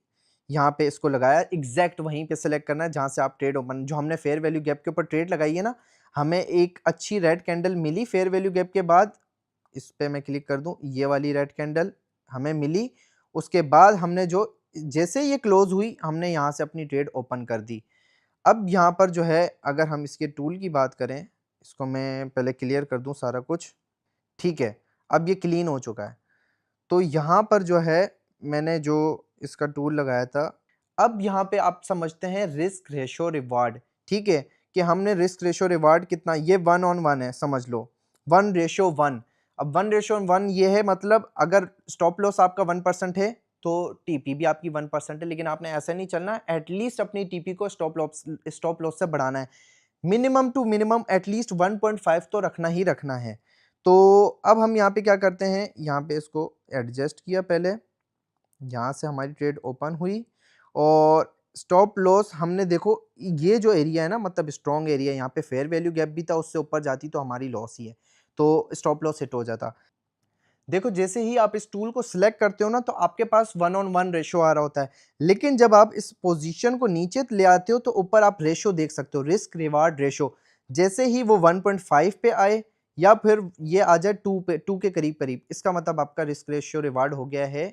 यहाँ पे इसको लगाया, एग्जैक्ट वहीं पे सिलेक्ट करना है जहाँ से आप ट्रेड ओपन, जो हमने फेयर वैल्यू गैप के ऊपर ट्रेड लगाई है ना, हमें एक अच्छी रेड कैंडल मिली फेयर वैल्यू गैप के बाद, इस पे मैं क्लिक कर दूं, ये वाली रेड कैंडल हमें मिली। उसके बाद हमने जो, जैसे ये क्लोज हुई, हमने यहाँ से अपनी ट्रेड ओपन कर दी। अब यहाँ पर जो है, अगर हम इसके टूल की बात करें, इसको मैं पहले क्लियर कर दूं सारा कुछ। ठीक है, अब ये क्लीन हो चुका है, तो यहाँ पर जो है मैंने जो इसका टूल लगाया था, अब यहाँ पे आप समझते हैं रिस्क रेशो रिवार्ड। ठीक है, कि हमने रिस्क रेशो रिवार्ड कितना, ये 1:1 है, समझ लो 1:1। अब 1:1 ये है, मतलब अगर स्टॉप लॉस आपका 1% है तो टीपी भी आपकी 1% है, लेकिन आपने ऐसा नहीं चलना, एटलीस्ट अपनी टीपी को स्टॉप लॉस से बढ़ाना है, मिनिमम टू मिनिमम एटलीस्ट 1.5 तो रखना ही रखना है। तो अब हम यहाँ पे क्या करते हैं, यहाँ पे इसको एडजस्ट किया पहले, यहाँ से हमारी ट्रेड ओपन हुई, और स्टॉप लॉस हमने देखो, ये जो एरिया है ना, मतलब स्ट्रॉन्ग एरिया, यहाँ पे फेयर वैल्यू गैप भी था, उससे ऊपर जाती तो हमारी लॉस ही है, तो स्टॉप लॉस हिट हो जाता। देखो, जैसे ही आप इस टूल को सिलेक्ट करते हो ना, तो आपके पास 1:1 रेशो आ रहा होता है, लेकिन जब आप इस पोजीशन को नीचे ले आते हो तो ऊपर आप रेशो देख सकते हो, रिस्क रिवार्ड रेशो। जैसे ही वो 1.5 पे आए, या फिर ये आ जाए 2 पे, 2 के करीब करीब, इसका मतलब आपका रिस्क रेशियो रिवार्ड हो गया है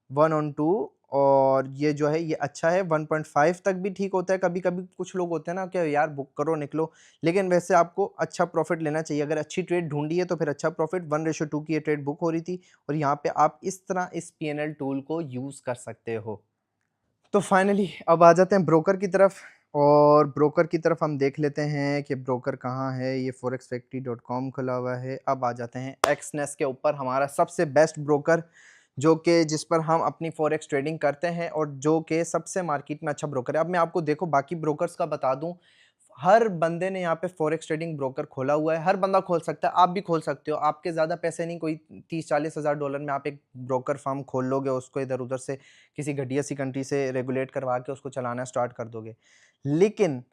1:2। और ये जो है ये अच्छा है, 1.5 तक भी ठीक होता है। कभी कभी कुछ लोग होते हैं ना कि यार बुक करो निकलो, लेकिन वैसे आपको अच्छा प्रॉफिट लेना चाहिए। अगर अच्छी ट्रेड ढूंढी है तो फिर अच्छा प्रॉफिट, 1:2 की ये ट्रेड बुक हो रही थी, और यहाँ पे आप इस तरह इस PNL टूल को यूज़ कर सकते हो। तो फाइनली अब आ जाते हैं ब्रोकर की तरफ, और ब्रोकर की तरफ हम देख लेते हैं कि ब्रोकर कहाँ है। ये forexfactory.com खुला हुआ है। अब आ जाते हैं एक्सनेस के ऊपर, हमारा सबसे बेस्ट ब्रोकर, जो कि जिस पर हम अपनी फॉरेक्स ट्रेडिंग करते हैं, और जो कि सबसे मार्केट में अच्छा ब्रोकर है। अब मैं आपको देखो बाकी ब्रोकर्स का बता दूं, हर बंदे ने यहाँ पे फॉरेक्स ट्रेडिंग ब्रोकर खोला हुआ है, हर बंदा खोल सकता है, आप भी खोल सकते हो। आपके ज़्यादा पैसे नहीं, कोई 30-40 हज़ार डॉलर में आप एक ब्रोकर फर्म खोल लोगे, उसको इधर उधर से किसी घटिया सी कंट्री से रेगुलेट करवा के उसको चलाना स्टार्ट कर दोगे। लेकिन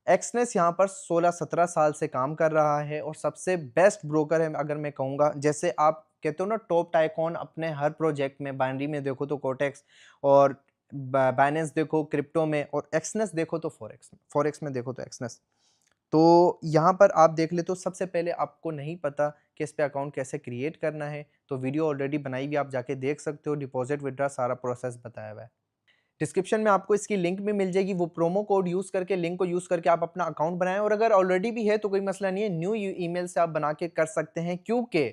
एक्सनेस यहाँ पर 16-17 साल से काम कर रहा है, और सबसे बेस्ट ब्रोकर है अगर मैं कहूँगा। जैसे आप कहते हो ना टॉप टाइकॉन अपने हर प्रोजेक्ट में, बाइनरी में देखो तो कोटेक्स, और बाइनेंस देखो क्रिप्टो में, और एक्सनेस देखो तो फॉरेक्स में देखो तो एक्सनेस। तो यहाँ पर आप देख ले, तो सबसे पहले आपको नहीं पता कि इस पे अकाउंट कैसे क्रिएट करना है, तो वीडियो ऑलरेडी बनाई हुई, आप जाके देख सकते हो। डिपॉजिट विड्रॉ सारा प्रोसेस बताया हुआ है। डिस्क्रिप्शन में आपको इसकी लिंक भी मिल जाएगी, वो प्रोमो कोड यूज़ करके, लिंक को यूज़ करके आप अपना अकाउंट बनाएं। और अगर ऑलरेडी भी है तो कोई मसला नहीं है, न्यू ईमेल से आप बना के कर सकते हैं, क्योंकि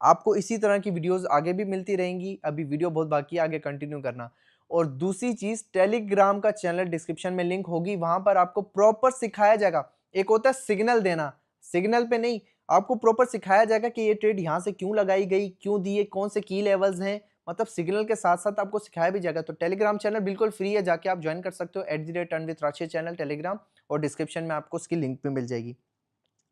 आपको इसी तरह की वीडियोस आगे भी मिलती रहेंगी। अभी वीडियो बहुत बाकी है, आगे कंटिन्यू करना। और दूसरी चीज़, टेलीग्राम का चैनल डिस्क्रिप्शन में लिंक होगी, वहाँ पर आपको प्रॉपर सिखाया जाएगा। एक होता है सिग्नल देना, सिग्नल पे नहीं, आपको प्रॉपर सिखाया जाएगा कि ये ट्रेड यहाँ से क्यों लगाई गई, क्यों दी है, कौन से की लेवल्स हैं, मतलब सिग्नल के साथ-साथ आपको सिखाया भी जाएगा। तो टेलीग्राम चैनल बिल्कुल फ्री है, जाके आप जॉइन कर सकते हो @earnwithrashi चैनल टेलीग्राम, और डिस्क्रिप्शन में आपको उसकी लिंक भी मिल जाएगी।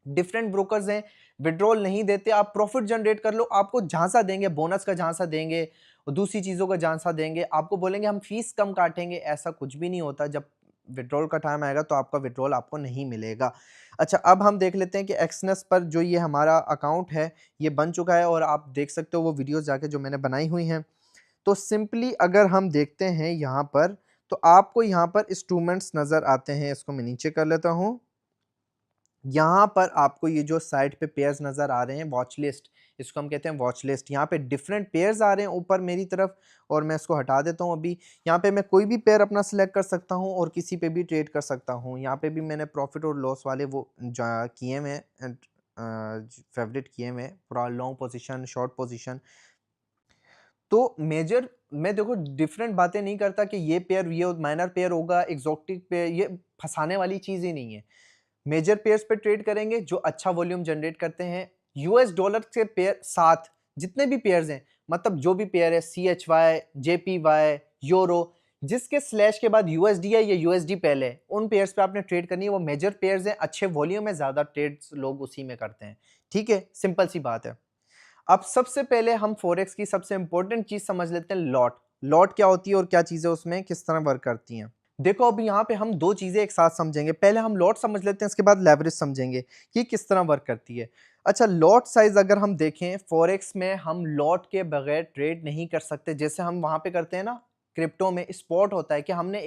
डिफरेंट ब्रोकर्स हैं, विड्रॉल नहीं देते, आप प्रॉफिट जनरेट कर लो, आपको झांसा देंगे, बोनस का झांसा देंगे और दूसरी चीज़ों का झांसा देंगे, आपको बोलेंगे हम फीस कम काटेंगे, ऐसा कुछ भी नहीं होता। जब विड्रॉल का टाइम आएगा तो आपका विड्रॉल आपको नहीं मिलेगा। अच्छा, अब हम देख लेते हैं कि एक्सनेस पर जो ये हमारा अकाउंट है, ये बन चुका है और आप देख सकते हो वो वीडियोज़ जाके जो मैंने बनाई हुई हैं। तो सिंपली अगर हम देखते हैं यहाँ पर, तो आपको यहाँ पर इंस्ट्रूमेंट्स नज़र आते हैं, इसको मैं नीचे कर लेता हूँ। यहाँ पर आपको ये जो साइड पे पेयर्स नज़र आ रहे हैं, वॉच लिस्ट, इसको हम कहते हैं वॉच लिस्ट। यहाँ पे डिफरेंट पेयर्स आ रहे हैं ऊपर मेरी तरफ, और मैं इसको हटा देता हूँ अभी। यहाँ पे मैं कोई भी पेयर अपना सिलेक्ट कर सकता हूँ और किसी पे भी ट्रेड कर सकता हूँ। यहाँ पे भी मैंने प्रॉफिट और लॉस वाले वो किए हुए हैं, फेवरेट किए हुए हैं, पूरा लॉन्ग पोजीशन, शॉर्ट पोजीशन। तो मेजर मैं देखो डिफरेंट बातें नहीं करता कि ये पेयर ये माइनर पेयर होगा, एक्सोटिक पेयर, ये फंसाने वाली चीज़ ही नहीं है। मेजर पेयर्स पे ट्रेड करेंगे जो अच्छा वॉल्यूम जनरेट करते हैं। यूएस डॉलर के पेयर साथ जितने भी पेयर्स हैं, मतलब जो भी पेयर है, CHY, JPY, यूरो, जिसके स्लैश के बाद यूएसडी है या यूएसडी पहले है, उन पेयर्स पे आपने ट्रेड करनी है। वो मेजर पेयर्स हैं, अच्छे वॉल्यूम में ज़्यादा ट्रेड्स लोग उसी में करते हैं। ठीक है, सिंपल सी बात है। अब सबसे पहले हम फॉरेक्स की सबसे इंपॉर्टेंट चीज समझ लेते हैं, लॉट। लॉट क्या होती है और क्या चीजें उसमें किस तरह वर्क करती हैं। देखो, अब यहाँ पे हम दो चीजें एक साथ समझेंगे। पहले हम लॉट समझ लेते हैं, इसके बाद लेवरेज समझेंगे कि किस तरह वर्क करती है। अच्छा, लॉट साइज अगर हम देखें फॉरेक्स में, हम लॉट के बगैर ट्रेड नहीं कर सकते। जैसे हम वहां पे करते हैं ना, क्रिप्टो में स्पॉट होता है कि हमने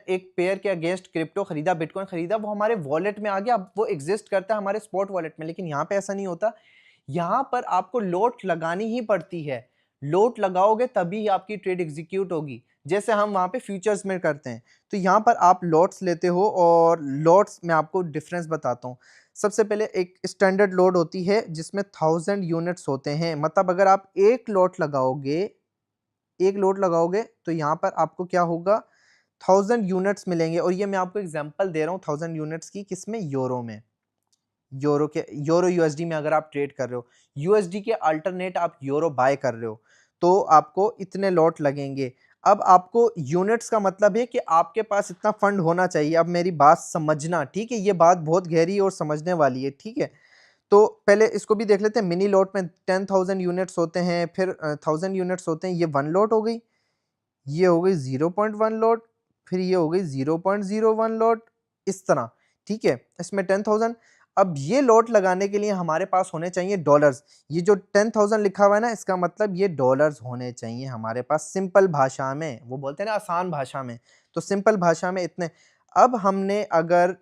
एक पेयर के अगेंस्ट क्रिप्टो खरीदा, बिटकॉइन खरीदा, वो हमारे वॉलेट में आ गया, अब वो एग्जिस्ट करता है हमारे स्पॉट वॉलेट में। लेकिन यहाँ पे ऐसा नहीं होता, यहाँ पर आपको लोट लगानी ही पड़ती है। लोट लगाओगे तभी आपकी ट्रेड एग्जीक्यूट होगी, जैसे हम वहां पे फ्यूचर्स में करते हैं। तो यहाँ पर आप लॉट्स लेते हो, और लॉट्स में आपको डिफरेंस बताता हूँ। सबसे पहले एक स्टैंडर्ड लोड होती है जिसमें 1000 यूनिट्स होते हैं। मतलब अगर आप एक लोट लगाओगे तो यहाँ पर आपको क्या होगा, 1000 यूनिट्स मिलेंगे। और ये मैं आपको एग्जांपल दे रहा हूँ 1000 यूनिट्स की, किसमें, यूरो में। यूरो यूएसडी में अगर आप ट्रेड कर रहे हो, यूएसडी के अल्टरनेट आप यूरो बाय कर रहे हो, तो आपको इतने लॉट लगेंगे। अब आपको यूनिट्स का मतलब है कि आपके पास इतना फंड होना चाहिए। अब मेरी बात समझना, ठीक है, ये बात बहुत गहरी और समझने वाली है, ठीक है। तो पहले इसको भी देख लेते हैं। मिनी लॉट में 10,000 यूनिट्स होते हैं, फिर 1000 यूनिट्स होते हैं। ये 1 लॉट हो गई, ये हो गई 0.1 लॉट, फिर ये हो गई 0.01 लॉट, इस तरह, ठीक है। इसमें 10,000। अब ये लॉट लगाने के लिए हमारे पास होने चाहिए डॉलर्स। ये जो 10,000 लिखा हुआ है ना, इसका मतलब ये डॉलर्स होने चाहिए हमारे पास, सिंपल भाषा में। वो बोलते हैं ना आसान भाषा में, तो सिंपल भाषा में इतने। अब हमने अगर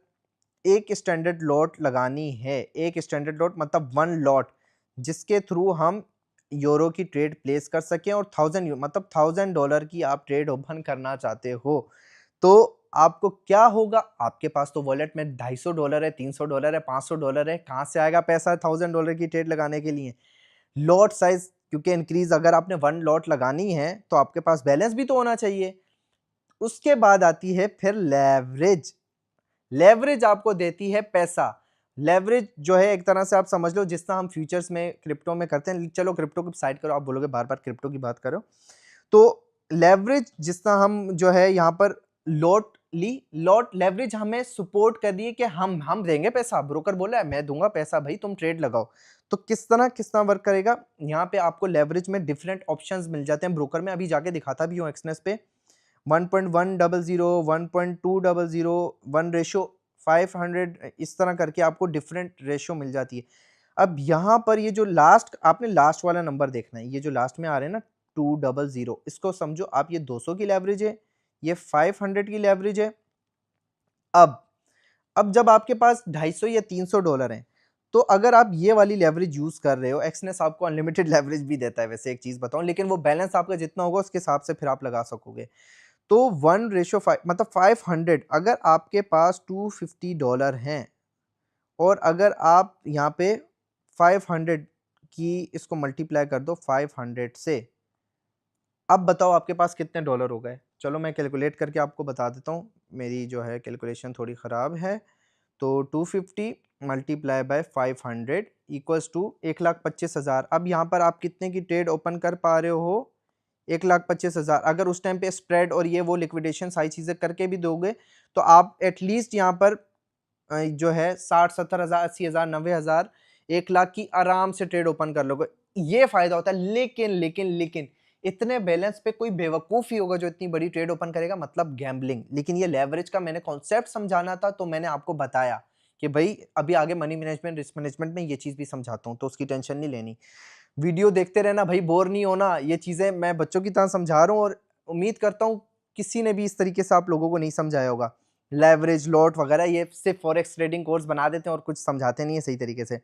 एक स्टैंडर्ड लॉट लगानी है, एक स्टैंडर्ड लॉट मतलब 1 लॉट, जिसके थ्रू हम यूरो की ट्रेड प्लेस कर सकें, और मतलब $1000 की आप ट्रेड ओपन करना चाहते हो, तो आपको क्या होगा, आपके पास तो वॉलेट में $250 है, $300 है, $500 है, कहाँ से आएगा पैसा $1000 की ट्रेड लगाने के लिए। लॉट साइज क्योंकि इंक्रीज, अगर आपने 1 लॉट लगानी है तो आपके पास बैलेंस भी तो होना चाहिए। उसके बाद आती है फिर लेवरेज। लेवरेज आपको देती है पैसा। लेवरेज जो है एक तरह से आप समझ लो जिस तरह हम फ्यूचर्स में क्रिप्टो में करते हैं। चलो क्रिप्टो की साइड करो, आप बोलोगे बार बार क्रिप्टो की बात करो। तो लेवरेज जिस तरह हम जो है यहाँ पर लॉट लेवरेज हमें सपोर्ट कर रही है कि हम देंगे पैसा, ब्रोकर बोला है मैं दूंगा पैसा, भाई तुम ट्रेड लगाओ। तो किस तरह वर्क करेगा, यहाँ पे आपको लेवरेज में डिफरेंट ऑप्शंस मिल जाते हैं। ब्रोकर में अभी जाके दिखाता भी हूँ एक्सनेस पे, 1.100, 1.200, 1:500, इस तरह करके आपको डिफरेंट रेशियो मिल जाती है। अब यहाँ पर ये जो आपने लास्ट वाला नंबर देखना है, ये जो लास्ट में आ रहे हैं ना 200, इसको समझो आप, ये 200 की लेवरेज है, ये 500 की लेवरेज है। अब जब आपके पास 250 या $300 हैं, तो अगर आप ये वाली लेवरेज यूज कर रहे हो, एक्सनेस आपको अनलिमिटेड लेवरेज भी देता है वैसे, एक चीज बताऊं, लेकिन वो बैलेंस आपका जितना होगा उसके हिसाब से फिर आप लगा सकोगे। तो 1:5 मतलब 500, अगर आपके पास $250 हैं, और अगर आप यहाँ पे 500 कि इसको मल्टीप्लाई कर दो 500 से। अब बताओ आपके पास कितने डॉलर हो गए। चलो मैं कैलकुलेट करके आपको बता देता हूँ, मेरी जो है कैलकुलेशन थोड़ी ख़राब है। तो 250 मल्टीप्लाई बाय 500 इक्वल्स टू 1,25,000। अब यहाँ पर आप कितने की ट्रेड ओपन कर पा रहे हो, 1,25,000। अगर उस टाइम पे स्प्रेड और ये वो लिक्विडेशन सारी चीज़ें करके भी दोगे तो आप एटलीस्ट यहाँ पर जो है 60-70,000, 80,000, 90,000, 1,00,000 की आराम से ट्रेड ओपन कर लोगे। ये फायदा होता है। लेकिन इतने बैलेंस पे कोई बेवकूफ ही होगा जो इतनी बड़ी ट्रेड ओपन करेगा, मतलब गैम्बलिंग। लेकिन ये लेवरेज का मैंने कॉन्सेप्ट समझाना था तो मैंने आपको बताया कि भाई अभी आगे मनी मैनेजमेंट, रिस्क मैनेजमेंट में ये चीज भी समझाता हूँ, तो उसकी टेंशन नहीं लेनी। वीडियो देखते रहना भाई, बोर नहीं होना। ये चीजें मैं बच्चों की तरह समझा रहा हूँ और उम्मीद करता हूँ किसी ने भी इस तरीके से आप लोगों को नहीं समझाया होगा। लेवरेज, लॉट वगैरह ये सिर्फ फॉरेक्स ट्रेडिंग कोर्स बना देते हैं और कुछ समझाते नहीं है सही तरीके से।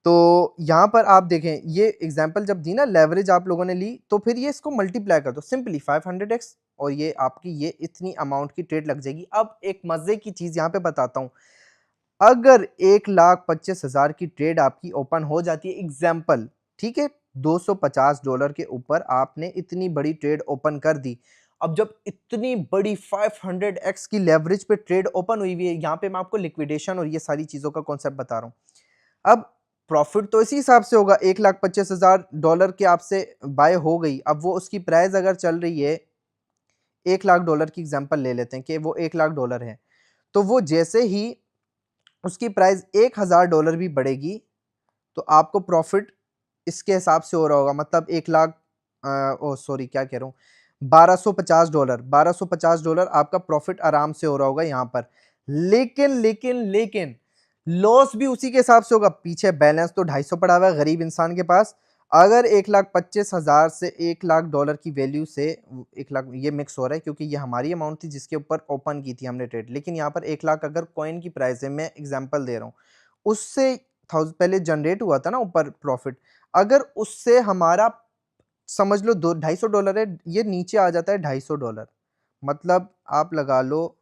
तो यहाँ पर आप देखें, ये एग्जांपल जब दी ना, लेवरेज आप लोगों ने ली, तो फिर ये इसको मल्टीप्लाई कर दो सिंपली 500x और ये आपकी ये इतनी अमाउंट की ट्रेड लग जाएगी। अब एक मजे की चीज यहाँ पे बताता हूँ, अगर 1,25,000 की ट्रेड आपकी ओपन हो जाती है, एग्जाम्पल, ठीक है, $250 के ऊपर आपने इतनी बड़ी ट्रेड ओपन कर दी। अब जब इतनी बड़ी 500x की लेवरेज पे ट्रेड ओपन हुई हुई है, यहाँ पे मैं आपको लिक्विडेशन और ये सारी चीजों का कॉन्सेप्ट बता रहा हूँ। अब प्रॉफिट तो इसी हिसाब से होगा, $1,25,000 के आपसे बाय हो गई। अब वो उसकी प्राइस अगर चल रही है $1,00,000 की, एग्जांपल ले लेते हैं कि वो $1,00,000 है, तो वो जैसे ही उसकी प्राइस $1,000 भी बढ़ेगी तो आपको प्रॉफिट इसके हिसाब से हो रहा होगा, मतलब 1,00,000, ओ सॉरी क्या कह रहा हूँ, $1,250 आपका प्रॉफिट आराम से हो रहा होगा यहाँ पर। लेकिन लॉस भी उसी के हिसाब से होगा। पीछे बैलेंस तो 250 पड़ा हुआ है गरीब इंसान के पास। अगर 1,25,000 से $1,00,000 की वैल्यू से 1,00,000, ये मिक्स हो रहा है क्योंकि ये हमारी अमाउंट थी जिसके ऊपर ओपन की थी हमने ट्रेड, लेकिन यहाँ पर 1,00,000 अगर कॉइन की प्राइस है, मैं एग्जांपल दे रहा हूँ, उससे पहले जनरेट हुआ था ना ऊपर प्रॉफिट, अगर उससे हमारा समझ लो $250 है, ये नीचे आ जाता है $250, मतलब आप लगा लो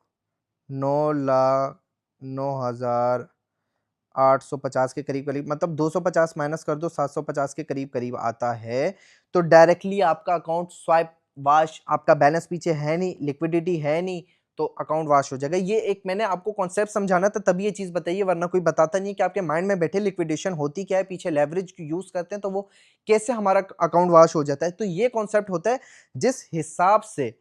9,09,850 के करीब करीब, मतलब 250 माइनस कर दो, 750 के करीब करीब आता है। तो डायरेक्टली आपका अकाउंट स्वाइप वाश, आपका बैलेंस पीछे है नहीं, लिक्विडिटी है नहीं, तो अकाउंट वाश हो जाएगा। ये एक मैंने आपको कॉन्सेप्ट समझाना था तभी ये चीज बताइए, वरना कोई बताता नहीं कि आपके माइंड में बैठे लिक्विडेशन होती क्या है, पीछे लेवरेज यूज करते हैं तो वो कैसे हमारा अकाउंट वाश हो जाता है। तो ये कॉन्सेप्ट होता है, जिस हिसाब से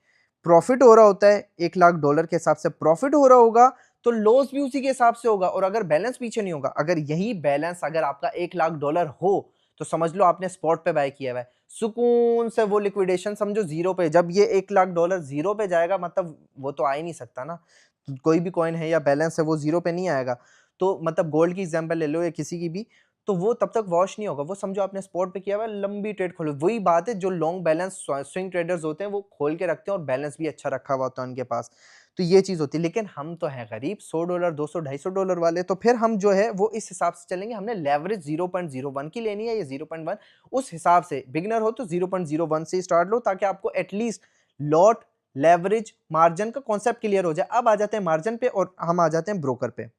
प्रॉफिट हो रहा होता है, $1,00,000 के हिसाब से प्रॉफिट हो रहा होगा, तो लॉस भी उसी के हिसाब से होगा। और अगर बैलेंस पीछे नहीं होगा, अगर यही बैलेंस अगर आपका $1,00,000 हो, तो समझ लो आपने स्पॉट पे बाय किया हुआ है, सुकून से वो लिक्विडेशन समझो जीरो पे। जब ये $1,00,000 जीरो पे जाएगा, मतलब वो तो आ ही नहीं सकता ना, कोई भी कॉइन है या बैलेंस है वो जीरो पे नहीं आएगा। तो मतलब गोल्ड की एग्जांपल ले लो या किसी की भी, तो वो तब तक वॉश नहीं होगा। वो समझो आपने स्पॉट पे किया हुआ है, लंबी ट्रेड खोलो। वही बात है, जो लॉन्ग बैलेंस स्विंग ट्रेडर्स होते हैं वो खोल के रखते हैं और बैलेंस भी अच्छा रखा हुआ होता है उनके पास। तो ये चीज होती है। लेकिन हम तो हैं गरीब, $100, 200, $250 वाले, तो फिर हम जो है वो इस हिसाब से चलेंगे। हमने लेवरेज 0.01 की लेनी है या 0.1, उस हिसाब से। बिगिनर हो तो 0.01 से स्टार्ट लो, ताकि आपको एटलीस्ट लॉट, लेवरेज, मार्जिन का कॉन्सेप्ट क्लियर हो जाए। अब आ जाते हैं मार्जिन पे और हम आ जाते हैं ब्रोकर पे।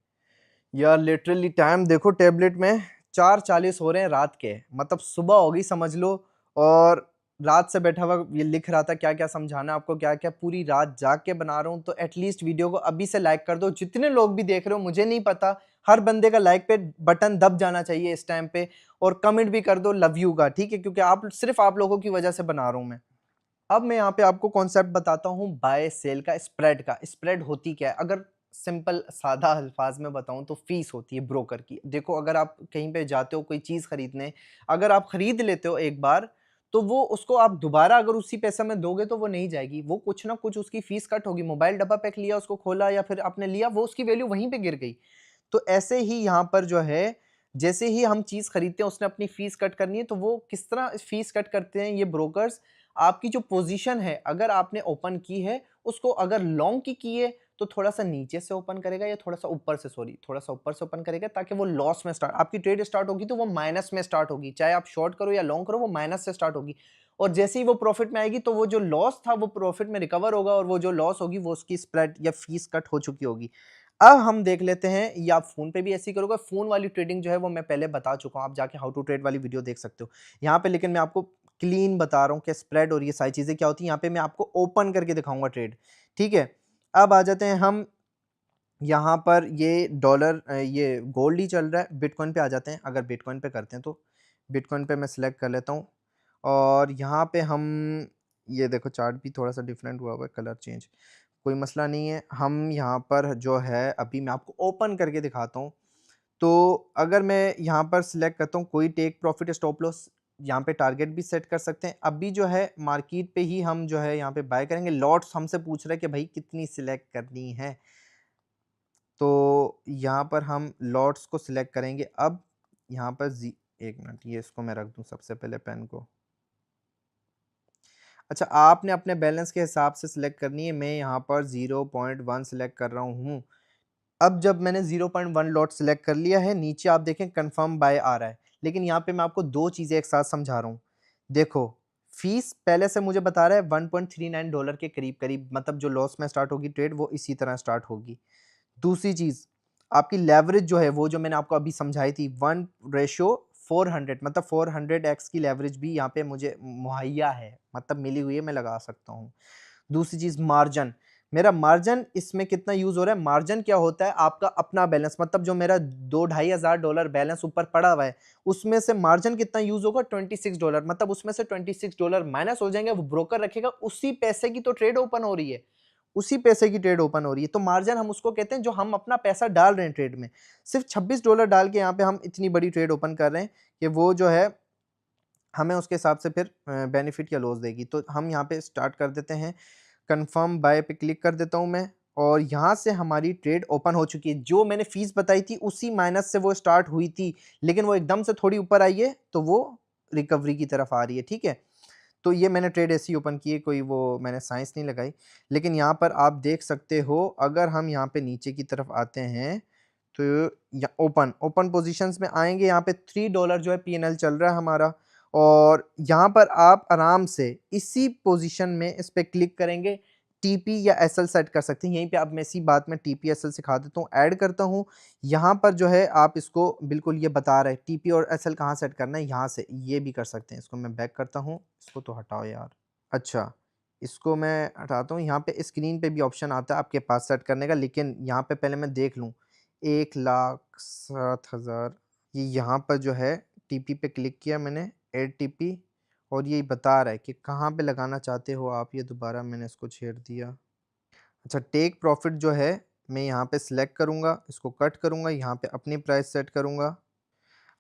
यार लिटरली टाइम देखो टैबलेट में 4:40 हो रहे हैं रात के, मतलब सुबह होगी समझ लो। और रात से बैठा हुआ ये लिख रहा था क्या क्या समझाना आपको, क्या क्या, पूरी रात जाग के बना रहा हूँ। तो एटलीस्ट वीडियो को अभी से लाइक कर दो। जितने लोग भी देख रहे हो मुझे नहीं पता, हर बंदे का लाइक पे बटन दब जाना चाहिए इस टाइम पे। और कमेंट भी कर दो लव यू का, ठीक है, क्योंकि आप सिर्फ आप लोगों की वजह से बना रहा हूँ मैं। अब मैं यहाँ पे आपको कॉन्सेप्ट बताता हूँ बाय सेल का, स्प्रेड का। स्प्रेड होती क्या है, अगर सिंपल सादा अल्फाज में बताऊं तो फीस होती है ब्रोकर की। देखो अगर आप कहीं पे जाते हो कोई चीज खरीदने, अगर आप खरीद लेते हो एक बार, तो वो उसको आप दोबारा अगर उसी पैसे में दोगे तो वो नहीं जाएगी, वो कुछ ना कुछ उसकी फीस कट होगी। मोबाइल डब्बा पैक लिया, उसको खोला या फिर आपने लिया, वो उसकी वैल्यू वहीं पे गिर गई। तो ऐसे ही यहाँ पर जो है, जैसे ही हम चीज खरीदते हैं उसने अपनी फीस कट करनी है। तो वो किस तरह फीस कट करते हैं ये ब्रोकर्स, आपकी जो पोजीशन है अगर आपने ओपन की है, उसको अगर लॉन्ग की है तो थोड़ा सा नीचे से ओपन करेगा या थोड़ा सा ऊपर से, सॉरी थोड़ा सा ऊपर से ओपन करेगा, ताकि वो लॉस में स्टार्ट, आपकी ट्रेड स्टार्ट होगी तो वो माइनस में स्टार्ट होगी। चाहे आप शॉर्ट करो या लॉन्ग करो, वो माइनस से स्टार्ट होगी। और जैसे ही वो प्रॉफिट में आएगी तो वो जो लॉस था वो प्रॉफिट में रिकवर होगा, और वो जो लॉस होगी वो उसकी स्प्रेड या फीस कट हो चुकी होगी। अब हम देख लेते हैं, या आप फ़ोन पे भी ऐसे ही करोगे। फ़ोन वाली ट्रेडिंग जो है वो मैं पहले बता चुका हूँ, आप जाके हाउ टू ट्रेड वाली वीडियो देख सकते हो। यहाँ पे लेकिन मैं आपको क्लीन बता रहा हूँ कि स्प्रेड और ये सारी चीज़ें क्या होती हैं, यहाँ पे मैं आपको ओपन करके दिखाऊँगा ट्रेड, ठीक है? अब आ जाते हैं हम यहाँ पर, ये डॉलर ये गोल्ड ही चल रहा है, बिटकॉइन पे आ जाते हैं। अगर बिटकॉइन पे करते हैं तो बिटकॉइन पे मैं सिलेक्ट कर लेता हूँ और यहाँ पे हम, ये देखो चार्ट भी थोड़ा-सा डिफरेंट हुआ है, कलर चेंज, कोई मसला नहीं है। हम यहाँ पर जो है अभी मैं आपको ओपन करके दिखाता हूँ। तो अगर मैं यहाँ पर सिलेक्ट करता हूँ कोई टेक प्रॉफिट स्टॉप लॉस, यहाँ पे टारगेट भी सेट कर सकते हैं। अभी जो है मार्केट पे ही हम जो है यहाँ पे बाय करेंगे। लॉट्स हमसे पूछ रहे हैं कि भाई कितनी सिलेक्ट करनी है, तो यहाँ पर हम लॉट्स को सिलेक्ट करेंगे। अब यहाँ पर एक मिनट, ये इसको मैं रख दूँ सबसे पहले पेन को। अच्छा, आपने अपने बैलेंस के हिसाब से सिलेक्ट करनी है। मैं यहाँ पर 0.1 सिलेक्ट कर रहा हूँ। अब जब मैंने 0.1 लॉट सिलेक्ट कर लिया है, नीचे आप देखें कंफर्म बाय आ रहा है, लेकिन यहाँ पे मैं आपको दो चीज़ें एक साथ समझा रहा हूँ। देखो, फीस पहले से मुझे बता रहा है $1.39 के करीब-करीब, मतलब जो लॉस में स्टार्ट होगी ट्रेड वो इसी तरह स्टार्ट होगी। दूसरी चीज़, आपकी लेवरेज जो है वो जो मैंने आपको अभी समझाई थी 1:400, मतलब 400x की लेवरेज भी यहाँ पे मुझे मुहैया है, मतलब मिली हुई है, मैं लगा सकता हूँ। दूसरी चीज़ मार्जिन, मेरा मार्जिन इसमें कितना यूज़ हो रहा है। मार्जिन क्या होता है, आपका अपना बैलेंस, मतलब जो मेरा 2-2,500 बैलेंस ऊपर पड़ा हुआ है, उसमें से मार्जिन कितना यूज़ होगा, $26, मतलब उसमें से $26 माइनस हो जाएंगे। वो ब्रोकर रखेगा, उसी पैसे की तो ट्रेड ओपन हो रही है, उसी पैसे की ट्रेड ओपन हो रही है। तो मार्जिन हम उसको कहते हैं जो हम अपना पैसा डाल रहे हैं ट्रेड में। सिर्फ $26 डाल के यहाँ पे हम इतनी बड़ी ट्रेड ओपन कर रहे हैं कि वो जो है हमें उसके हिसाब से फिर बेनिफिट या लॉस देगी। तो हम यहाँ पे स्टार्ट कर देते हैं, कंफर्म बाय पे क्लिक कर देता हूँ मैं, और यहाँ से हमारी ट्रेड ओपन हो चुकी है। जो मैंने फीस बताई थी उसी माइनस से वो स्टार्ट हुई थी, लेकिन वो एकदम से थोड़ी ऊपर आई है तो वो रिकवरी की तरफ आ रही है, ठीक है। तो ये मैंने ट्रेड ऐसी ओपन की है, कोई वो मैंने साइंस नहीं लगाई। लेकिन यहाँ पर आप देख सकते हो, अगर हम यहाँ पे नीचे की तरफ आते हैं तो ओपन ओपन पोजीशंस में आएंगे, यहाँ पे $3 जो है पीएनएल चल रहा है हमारा, और यहाँ पर आप आराम से इसी पोजीशन में इस पे क्लिक करेंगे, टीपी या एसएल सेट कर सकते हैं। यहीं पे अब मैं इसी बात में टीपी एसएल सिखा देता हूँ, ऐड करता हूँ। यहाँ पर जो है आप इसको बिल्कुल ये बता रहे हैं टीपी और एसएल कहाँ सेट करना है, यहाँ से ये भी कर सकते हैं। इसको मैं बैक करता हूँ, इसको तो हटाओ यार। अच्छा, इसको मैं हटाता हूँ। यहाँ पे स्क्रीन पे भी ऑप्शन आता है आपके पास सेट करने का, लेकिन यहाँ पे पहले मैं देख लूँ। 1,07,000, ये यहाँ पर जो है टीपी पे क्लिक किया मैंने, ऐड टीपी, और ये बता रहा है कि कहाँ पे लगाना चाहते हो आप। ये दोबारा मैंने इसको छेड़ दिया। अच्छा, टेक प्रॉफिट जो है मैं यहाँ पे सिलेक्ट करूँगा, इसको कट करूँगा, यहाँ पे अपनी प्राइस सेट करूँगा।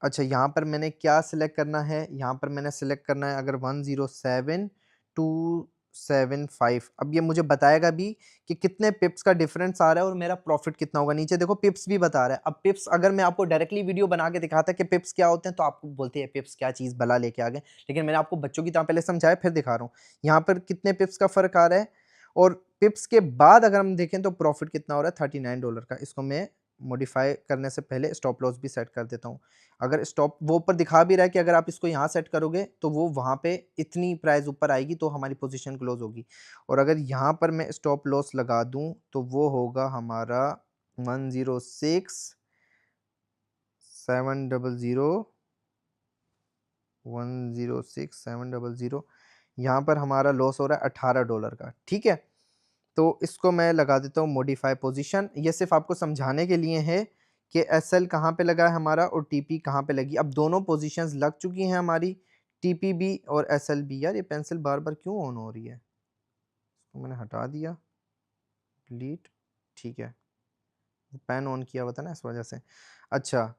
अच्छा, यहाँ पर मैंने क्या सिलेक्ट करना है, यहाँ पर मैंने सिलेक्ट करना है अगर 107,275। अब ये मुझे बताएगा भी कि कितने पिप्स का डिफरेंस आ रहा है और मेरा प्रॉफिट कितना होगा। नीचे देखो पिप्स भी बता रहा है। अब पिप्स अगर मैं आपको डायरेक्टली वीडियो बना के दिखाता कि पिप्स क्या होते हैं तो आपको बोलते हैं पिप्स क्या चीज़ भला लेके आ गए, लेकिन मैंने आपको बच्चों की तरह पहले समझाया, फिर दिखा रहा हूँ। यहाँ पर कितने पिप्स का फ़र्क आ रहा है, और पिप्स के बाद अगर हम देखें तो प्रॉफिट कितना हो रहा है, $39 का। इसको मैं मॉडिफाई करने से पहले स्टॉप लॉस भी सेट कर देता हूँ। अगर स्टॉप वो ऊपर दिखा भी रहा है कि अगर आप इसको यहाँ सेट करोगे तो वो वहाँ पे इतनी प्राइस ऊपर आएगी तो हमारी पोजीशन क्लोज होगी, और अगर यहाँ पर मैं स्टॉप लॉस लगा दूँ तो वो होगा हमारा 106,700 यहाँ पर हमारा लॉस हो रहा है $18 का, ठीक है। तो इसको मैं लगा देता हूँ मॉडिफाई पोजीशन। ये सिर्फ आपको समझाने के लिए है कि एसएल कहाँ पे लगा है हमारा और टीपी कहाँ पे लगी। अब दोनों पोजीशंस लग चुकी हैं हमारी, टीपी भी और एसएल भी। यार ये पेंसिल बार बार क्यों ऑन हो रही है, इसको मैंने हटा दिया, डिलीट, ठीक है। पेन ऑन किया हुआ था ना इस वजह से। अच्छा,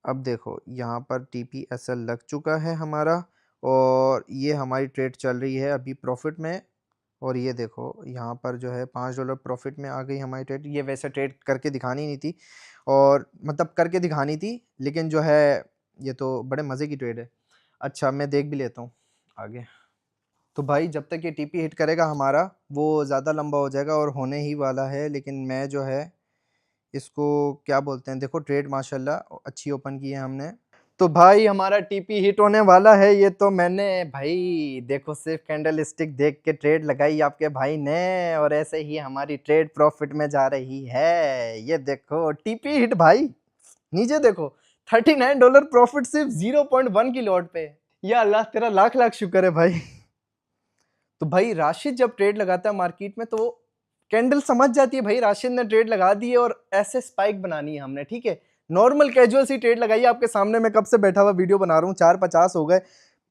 अब देखो यहाँ पर टीपी एसएल लग चुका है हमारा, और ये हमारी ट्रेड चल रही है अभी प्रॉफिट में। और ये देखो यहाँ पर जो है $5 प्रॉफिट में आ गई हमारी ट्रेड। ये वैसे ट्रेड करके दिखानी नहीं थी, और मतलब करके दिखानी थी, लेकिन जो है ये तो बड़े मज़े की ट्रेड है। अच्छा, मैं देख भी लेता हूँ आगे। तो भाई जब तक ये टीपी हिट करेगा हमारा, वो ज़्यादा लंबा हो जाएगा और होने ही वाला है। लेकिन मैं जो है इसको क्या बोलते हैं, देखो ट्रेड माशाल्लाह अच्छी ओपन की है हमने। तो भाई हमारा टीपी हिट होने वाला है। ये तो मैंने भाई देखो सिर्फ कैंडल स्टिक देख के ट्रेड लगाई आपके भाई ने, और ऐसे ही हमारी ट्रेड प्रॉफिट में जा रही है। ये देखो टीपी हिट भाई, नीचे देखो $39 प्रॉफिट सिर्फ 0.1 की लॉट पे। या अल्लाह तेरा लाख लाख शुक्र है भाई। तो भाई राशिद जब ट्रेड लगाता है मार्केट में, तो वो कैंडल समझ जाती है भाई राशिद ने ट्रेड लगा दी है और ऐसे स्पाइक बनानी है हमने, ठीक है। नॉर्मल कैजुअल सी ट्रेड लगाई है आपके सामने, मैं कब से बैठा हुआ वीडियो बना रहा हूँ, 4:50 हो गए,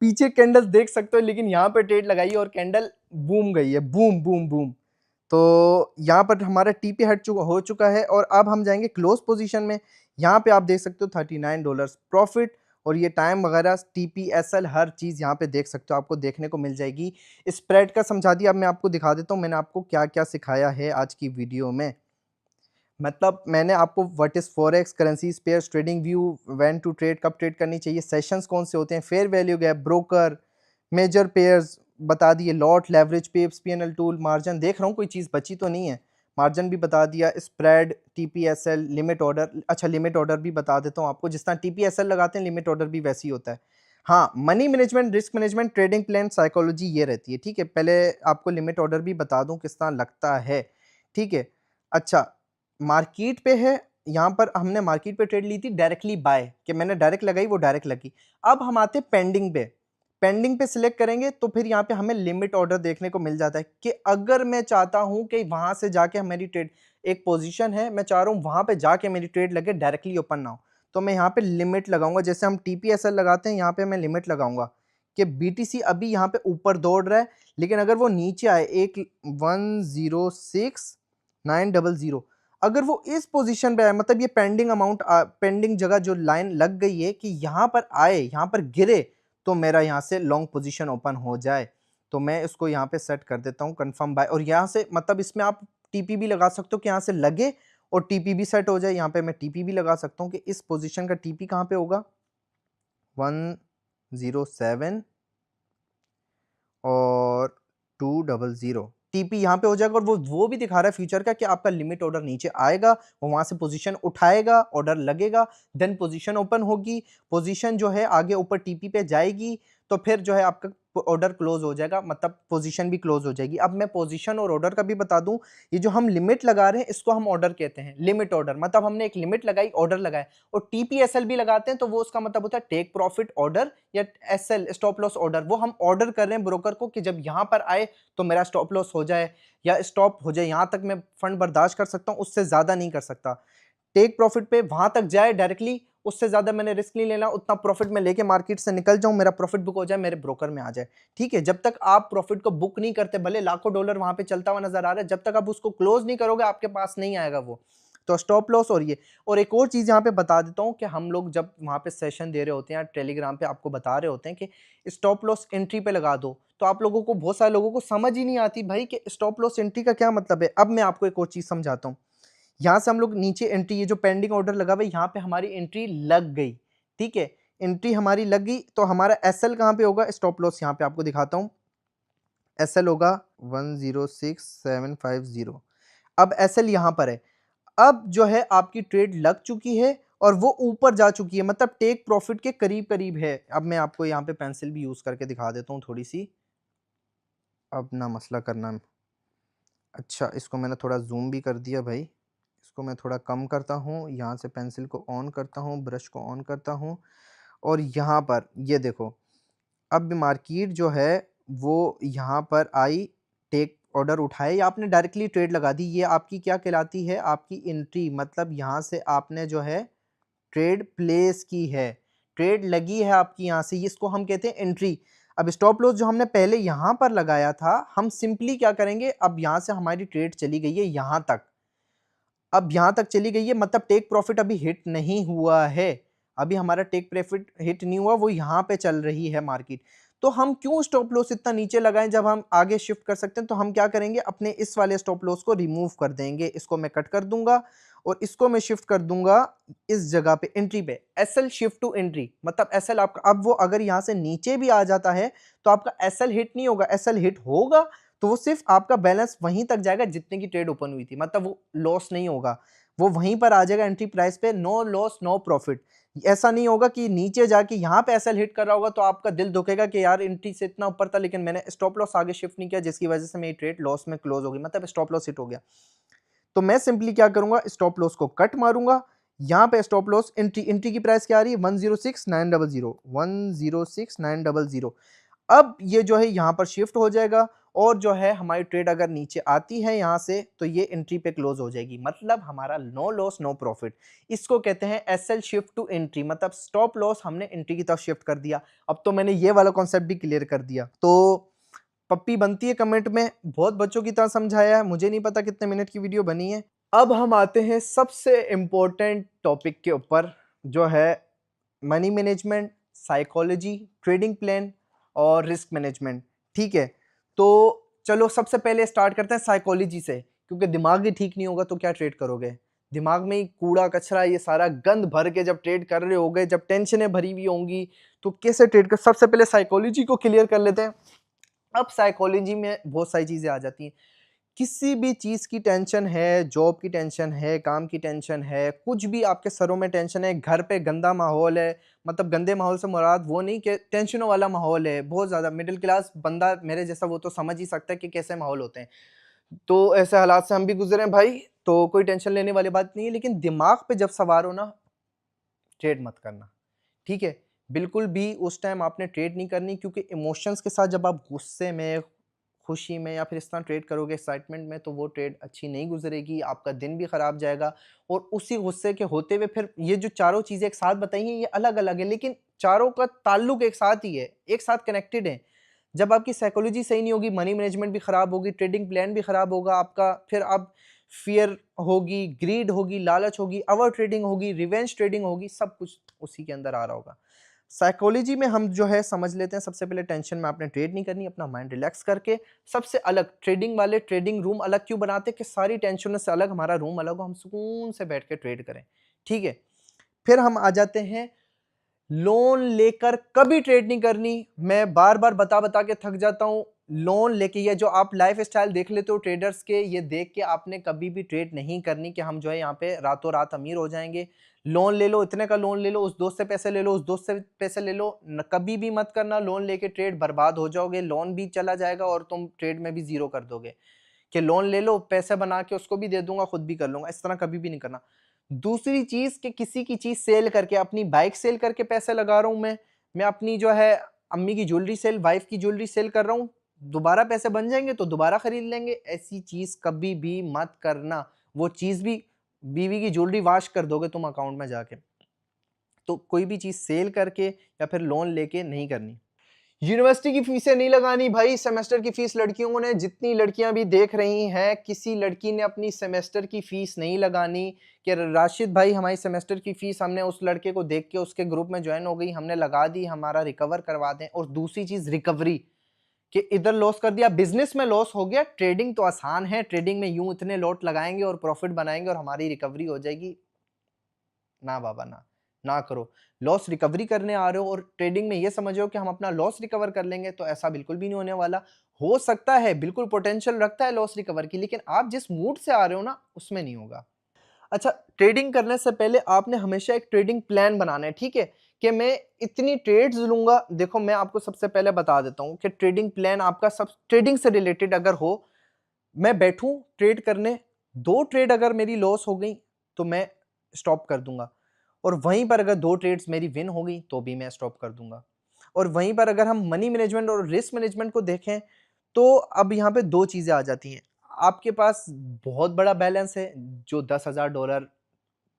पीछे कैंडल देख सकते हो, लेकिन यहाँ पे ट्रेड लगाई है और कैंडल बूम गई है, बूम बूम बूम। तो यहाँ पर हमारा टीपी हो चुका है और अब हम जाएंगे क्लोज पोजीशन में। यहाँ पे आप देख सकते हो $39 प्रॉफिट, और ये टाइम वगैरह TPSL हर चीज़ यहाँ पे देख सकते हो, आपको देखने को मिल जाएगी। स्प्रेड का समझा दिया, अब मैं आपको दिखा देता हूँ मैंने आपको क्या क्या सिखाया है आज की वीडियो में। मतलब मैंने आपको what is forex, currencies pairs, trading view, when to trade, कब ट्रेड करनी चाहिए, सेशंस कौन से होते हैं, fair value gap, broker, major pairs बता दिए, lot, leverage, pips, PNL tool, margin, देख रहा हूँ कोई चीज़ बची तो नहीं है, मार्जिन भी बता दिया, स्प्रेड, TPSL, लिमिट ऑर्डर। अच्छा लिमिट ऑर्डर भी बता देता हूँ आपको, जिस तरह TPSL लगाते हैं लिमिट ऑर्डर भी वैसे ही होता है। हाँ, money management, risk management, trading plan, psychology ये रहती है, ठीक है। पहले आपको लिमिट ऑर्डर भी बता दूं किस तरह लगता है, ठीक है। अच्छा, मार्केट पे है, यहाँ पर हमने मार्केट पे ट्रेड ली थी डायरेक्टली बाय, कि मैंने डायरेक्ट लगाई वो डायरेक्ट लगी। अब हम आते पेंडिंग पे, पेंडिंग पे सिलेक्ट करेंगे तो फिर यहाँ पे हमें लिमिट ऑर्डर देखने को मिल जाता है कि अगर मैं चाहता हूँ कि वहां से जाके मेरी ट्रेड, एक पोजीशन है मैं चाह रहा हूँ वहां पे जाके मेरी ट्रेड लगे, डायरेक्टली ओपन ना हो, तो मैं यहाँ पे लिमिट लगाऊंगा। जैसे हम TPSL लगाते हैं, यहाँ पे मैं लिमिट लगाऊंगा कि BTC अभी यहाँ पे ऊपर दौड़ रहा है, लेकिन अगर वो नीचे आए 1,106,900, अगर वो इस पोजीशन पे आए, मतलब ये पेंडिंग अमाउंट, पेंडिंग जगह जो लाइन लग गई है कि यहाँ पर आए, यहाँ पर गिरे, तो मेरा यहाँ से लॉन्ग पोजीशन ओपन हो जाए, तो मैं इसको यहाँ पे सेट कर देता हूँ कंफर्म बाय। और यहाँ से मतलब इसमें आप TP भी लगा सकते हो कि यहाँ से लगे और TP भी सेट हो जाए। यहाँ पे मैं TP भी लगा सकता हूँ कि इस पोजीशन का TP कहाँ पे होगा, 107 और 200, TP यहाँ पे हो जाएगा। और वो भी दिखा रहा है फ्यूचर का कि आपका लिमिट ऑर्डर नीचे आएगा, वो वहां से पोजीशन उठाएगा, ऑर्डर लगेगा, देन पोजीशन ओपन होगी, पोजीशन जो है आगे ऊपर TP पे जाएगी, तो फिर जो है आपका ऑर्डर क्लोज हो जाएगा, मतलब पोजीशन भी क्लोज हो जाएगी। अब मैं पोजीशन और ऑर्डर का भी बता दूं, ये जो हम लिमिट लगा रहे हैं इसको हम ऑर्डर कहते हैं, लिमिट ऑर्डर, मतलब हमने एक लिमिट लगाई, ऑर्डर लगाया। और TPSL भी लगाते हैं तो वो उसका मतलब होता है टेक प्रॉफिट ऑर्डर या SL, स्टॉप लॉस ऑर्डर। वो हम ऑर्डर कर रहे हैं ब्रोकर को कि जब यहाँ पर आए तो मेरा स्टॉप लॉस हो जाए या स्टॉप हो जाए, यहाँ तक मैं फंड बर्दाश्त कर सकता हूँ, उससे ज्यादा नहीं कर सकता। टेक प्रॉफिट पे वहां तक जाए डायरेक्टली, उससे ज्यादा मैंने रिस्क नहीं लेना, उतना प्रॉफिट में लेके मार्केट से निकल जाऊं, मेरा प्रॉफिट बुक हो जाए, मेरे ब्रोकर में आ जाए, ठीक है। जब तक आप प्रॉफिट को बुक नहीं करते, भले लाखों डॉलर वहां पे चलता हुआ नजर आ रहा है, जब तक आप उसको क्लोज नहीं करोगे आपके पास नहीं आएगा वो। तो स्टॉप लॉस और ये, और एक और चीज यहाँ पे बता देता हूँ कि हम लोग जब वहां पे सेशन दे रहे होते हैं, टेलीग्राम पे आपको बता रहे होते हैं कि स्टॉप लॉस एंट्री पे लगा दो, तो आप लोगों को, बहुत सारे लोगों को समझ ही नहीं आती भाई कि स्टॉप लॉस एंट्री का क्या मतलब है। अब मैं आपको एक और चीज समझाता हूँ। यहाँ से हम लोग नीचे एंट्री, ये जो पेंडिंग ऑर्डर लगा हुआ है, यहाँ पे हमारी एंट्री लग गई, ठीक है, एंट्री हमारी लग गई, तो हमारा SL कहाँ पे होगा, स्टॉप लॉस यहाँ पे आपको दिखाता हूँ, SL होगा 106,750। अब SL यहाँ पर है, अब जो है आपकी ट्रेड लग चुकी है और वो ऊपर जा चुकी है, मतलब टेक प्रॉफिट के करीब करीब है। अब मैं आपको यहाँ पे पेंसिल भी यूज करके दिखा देता हूँ थोड़ी सी, अब ना मसला करना। अच्छा, इसको मैंने थोड़ा जूम भी कर दिया भाई, इसको मैं थोड़ा कम करता हूँ, यहाँ से पेंसिल को ऑन करता हूँ, ब्रश को ऑन करता हूँ, और यहाँ पर ये देखो, अब मार्केट जो है वो यहाँ पर आई, टेक ऑर्डर उठाए या आपने डायरेक्टली ट्रेड लगा दी, ये आपकी क्या कहलाती है, आपकी एंट्री, मतलब यहाँ से आपने जो है ट्रेड प्लेस की है, ट्रेड लगी है आपकी यहाँ से, इसको हम कहते हैं एंट्री। अब स्टॉप लॉस जो हमने पहले यहाँ पर लगाया था, हम सिंपली क्या करेंगे, अब यहाँ से हमारी ट्रेड चली गई है यहाँ तक, अब यहाँ तक चली गई है, मतलब टेक प्रॉफिट अभी हिट नहीं हुआ है, अभी हमारा टेक प्रॉफिट हिट नहीं हुआ, वो यहाँ पे चल रही है मार्केट। तो हम क्यों स्टॉप लॉस इतना नीचे लगाएं जब हम आगे शिफ्ट कर सकते हैं, तो हम क्या करेंगे, अपने इस वाले स्टॉप लॉस को रिमूव कर देंगे, इसको मैं कट कर दूंगा और इसको मैं शिफ्ट कर दूंगा इस जगह पे, एंट्री पे, SL शिफ्ट टू एंट्री, मतलब SL आपका, अब वो अगर यहाँ से नीचे भी आ जाता है तो आपका SL हिट नहीं होगा, SL हिट होगा तो वो सिर्फ आपका बैलेंस वहीं तक जाएगा जितने की ट्रेड ओपन हुई थी, मतलब वो लॉस नहीं होगा, वो वहीं पर आ जाएगा एंट्री प्राइस पे, नो लॉस नो प्रॉफिट। ऐसा नहीं होगा कि नीचे जाके यहाँ पे एसएल हिट कर रहा होगा तो आपका दिल दुखेगा कि यार एंट्री से इतना ऊपर था लेकिन मैंने स्टॉप लॉस आगे शिफ्ट नहीं किया, जिसकी वजह से मेरी ट्रेड लॉस में क्लोज हो गई, मतलब स्टॉप लॉस हिट हो गया। तो मैं सिंपली क्या करूंगा, स्टॉप लॉस को कट मारूंगा, यहाँ पे स्टॉप लॉस एंट्री की प्राइस क्या आ रही है 106900, 106900। अब ये जो है यहाँ पर शिफ्ट हो जाएगा और जो है हमारी ट्रेड अगर नीचे आती है यहाँ से तो ये एंट्री पे क्लोज हो जाएगी, मतलब हमारा नो लॉस नो प्रॉफिट। इसको कहते हैं एसएल शिफ्ट टू एंट्री, मतलब स्टॉप लॉस हमने एंट्री की तरफ शिफ्ट कर दिया। अब तो मैंने ये वाला कॉन्सेप्ट भी क्लियर कर दिया। तो पप्पी बनती है कमेंट में, बहुत बच्चों की तरह समझाया है, मुझे नहीं पता कितने मिनट की वीडियो बनी है। अब हम आते हैं सबसे इंपॉर्टेंट टॉपिक के ऊपर, जो है money management, psychology, trading plan और रिस्क मैनेजमेंट। ठीक है, तो चलो सबसे पहले स्टार्ट करते हैं साइकोलॉजी से, क्योंकि दिमाग ही ठीक नहीं होगा तो क्या ट्रेड करोगे। दिमाग में ही कूड़ा कचरा ये सारा गंद भर के जब ट्रेड कर रहे होगे, जब टेंशनें भरी हुई होंगी तो कैसे ट्रेड कर। सबसे पहले साइकोलॉजी को क्लियर कर लेते हैं। अब साइकोलॉजी में बहुत सारी चीजें आ जाती हैं। किसी भी चीज की टेंशन है, जॉब की टेंशन है, काम की टेंशन है, कुछ भी आपके सरों में टेंशन है, घर पे गंदा माहौल है, मतलब गंदे माहौल से मुराद वो नहीं कि टेंशनों वाला माहौल है, बहुत ज्यादा मिडिल क्लास बंदा मेरे जैसा वो तो समझ ही सकता है कि कैसे माहौल होते हैं। तो ऐसे हालात से हम भी गुजरे हैं भाई, तो कोई टेंशन लेने वाली बात नहीं है। लेकिन दिमाग पे जब सवार हो ना, ट्रेड मत करना, ठीक है। बिल्कुल भी उस टाइम आपने ट्रेड नहीं करनी, क्योंकि इमोशंस के साथ जब आप गुस्से में, खुशी में या फिर इस तरह ट्रेड करोगे एक्साइटमेंट में, तो वो ट्रेड अच्छी नहीं गुजरेगी, आपका दिन भी खराब जाएगा। और उसी गुस्से के होते हुए फिर ये जो चारों चीजें एक साथ बताई हैं ये अलग अलग है, लेकिन चारों का ताल्लुक एक साथ ही है, एक साथ कनेक्टेड है। जब आपकी साइकोलॉजी सही नहीं होगी, मनी मैनेजमेंट भी खराब होगी, ट्रेडिंग प्लान भी खराब होगा आपका, फिर आप फियर होगी, ग्रीड होगी, लालच होगी, ओवर ट्रेडिंग होगी, रिवेंज ट्रेडिंग होगी, सब कुछ उसी के अंदर आ रहा होगा। साइकोलॉजी में हम जो है समझ लेते हैं, सबसे पहले टेंशन में आपने ट्रेड नहीं करनी, अपना माइंड रिलैक्स करके सबसे अलग ट्रेडिंग वाले ट्रेडिंग रूम अलग क्यों बनाते हैं कि सारी टेंशनों से अलग हमारा रूम अलग हो, हम सुकून से बैठ के ट्रेड करें। ठीक है, फिर हम आ जाते हैं लोन लेकर कभी ट्रेड नहीं करनी। मैं बार बार बता बता के थक जाता हूं। लोन लेके, ये जो आप लाइफ स्टाइल देख लेते हो ट्रेडर्स के, ये देख के आपने कभी भी ट्रेड नहीं करनी कि हम जो है यहाँ पे रातों रात अमीर हो जाएंगे। लोन ले लो, इतने का लोन ले लो, उस दोस्त से पैसे ले लो, उस दोस्त से पैसे ले लो, कभी भी मत करना लोन लेके ट्रेड, बर्बाद हो जाओगे, लोन भी चला जाएगा और तुम ट्रेड में भी जीरो कर दोगे। कि लोन ले लो, पैसे बना के उसको भी दे दूंगा, खुद भी कर लूंगा, इस तरह कभी भी नहीं करना। दूसरी चीज कि किसी की चीज सेल करके, अपनी बाइक सेल करके पैसे लगा रहा हूं मैं अपनी जो है अम्मी की ज्वेलरी सेल, वाइफ की ज्वेलरी सेल कर रहा हूं, दोबारा पैसे बन जाएंगे तो दोबारा खरीद लेंगे, ऐसी चीज कभी भी मत करना। वो चीज भी, बीवी की ज्वेलरी वाश कर दोगे तुम अकाउंट में जाके। तो कोई भी चीज सेल करके या फिर लोन लेके नहीं करनी। यूनिवर्सिटी की फीसें नहीं लगानी भाई, सेमेस्टर की फीस लड़कियों ने, जितनी लड़कियां भी देख रही हैं, किसी लड़की ने अपनी सेमेस्टर की फीस नहीं लगानी कि राशिद भाई हमारी सेमेस्टर की फीस, हमने उस लड़के को देख के उसके ग्रुप में ज्वाइन हो गई, हमने लगा दी, हमारा रिकवर करवा दें। और दूसरी चीज रिकवरी, कि इधर लॉस कर दिया, बिजनेस में लॉस हो गया, ट्रेडिंग तो आसान है, ट्रेडिंग में यूं इतने लॉट लगाएंगे और प्रॉफिट बनाएंगे और हमारी रिकवरी हो जाएगी। ना बाबा ना, ना करो। लॉस रिकवरी करने आ रहे हो और ट्रेडिंग में ये समझ रहे हो कि हम अपना लॉस रिकवर कर लेंगे, तो ऐसा बिल्कुल भी नहीं होने वाला। हो सकता है, बिल्कुल पोटेंशियल रखता है लॉस रिकवर की, लेकिन आप जिस मूड से आ रहे हो ना, उसमें नहीं होगा। अच्छा, ट्रेडिंग करने से पहले आपने हमेशा एक ट्रेडिंग प्लान बनाना है, ठीक है, कि मैं इतनी ट्रेड्स लूंगा। देखो मैं आपको सबसे पहले बता देता हूं कि ट्रेडिंग प्लान आपका सब ट्रेडिंग से रिलेटेड अगर हो, मैं बैठूं ट्रेड करने, 2 ट्रेड अगर मेरी लॉस हो गई तो मैं स्टॉप कर दूंगा, और वहीं पर अगर 2 ट्रेड्स मेरी विन हो गई तो भी मैं स्टॉप कर दूंगा। और वहीं पर अगर हम मनी मैनेजमेंट और रिस्क मैनेजमेंट को देखें, तो अब यहाँ पे 2 चीजें आ जाती हैं। आपके पास बहुत बड़ा बैलेंस है, जो $10,000,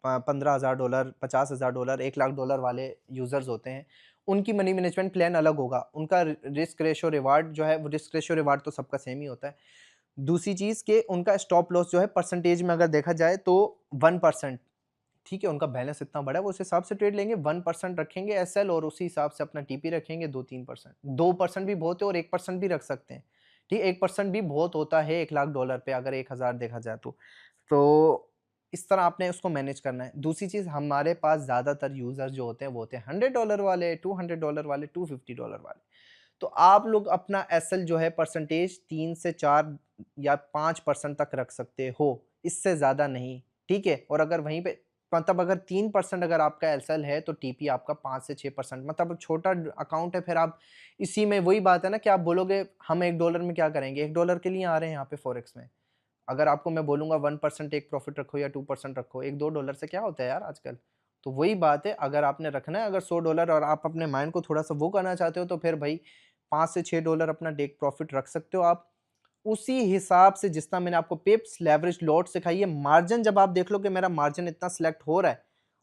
$15,000, $50,000, $1,00,000 वाले यूजर्स होते हैं, उनकी मनी मैनेजमेंट प्लान अलग होगा, उनका रिस्क रेशो रिवार्ड जो है, वो रिस्क रेशो रिवार्ड तो सबका सेम ही होता है। दूसरी चीज के उनका स्टॉप लॉस जो है परसेंटेज में अगर देखा जाए तो 1%, ठीक है, उनका बैलेंस इतना बड़ा है, वो उस हिसाब से ट्रेड लेंगे, 1% रखेंगे एसएल और उसी हिसाब से अपना टीपी रखेंगे 2-3%। 2% भी बहुत है और 1% भी रख सकते हैं, ठीक है, 1% भी बहुत होता है $1,00,000 पे अगर 1,000 देखा जाए तो इस तरह आपने उसको मैनेज करना है। दूसरी चीज, हमारे पास ज्यादातर यूजर जो होते हैं वो होते हैं $100 वाले, $200 वाले, $250 वाले। तो आप लोग अपना एसएल जो है परसेंटेज 3 से 4 या 5% तक रख सकते हो, इससे ज़्यादा नहीं, ठीक है? और अगर वहीं पे मतलब अगर 3% अगर आपका एसएल है तो टीपी आपका 5 से 6%, मतलब छोटा अकाउंट है, फिर आप इसी में वही बात है ना कि आप बोलोगे हम $1 में क्या करेंगे? $1 के लिए आ रहे हैं यहाँ पे फॉरेक्स में। अगर आपको मैं बोलूँगा 1% एक प्रॉफिट रखो या 2% रखो, 1-2 डॉलर से क्या होता है यार आजकल? तो वही बात है, अगर आपने रखना है अगर $100 और आप अपने माइंड को थोड़ा-सा वो करना चाहते हो तो फिर भाई 5 से $6 अपना टेक प्रॉफिट रख सकते हो आप। उसी हिसाब से जितना मैंने आपको पिप्स, लेवरेज, लॉट सिखाई है, मार्जिन जब आप देख लो कि मेरा मार्जिन इतना सिलेक्ट हो रहा है,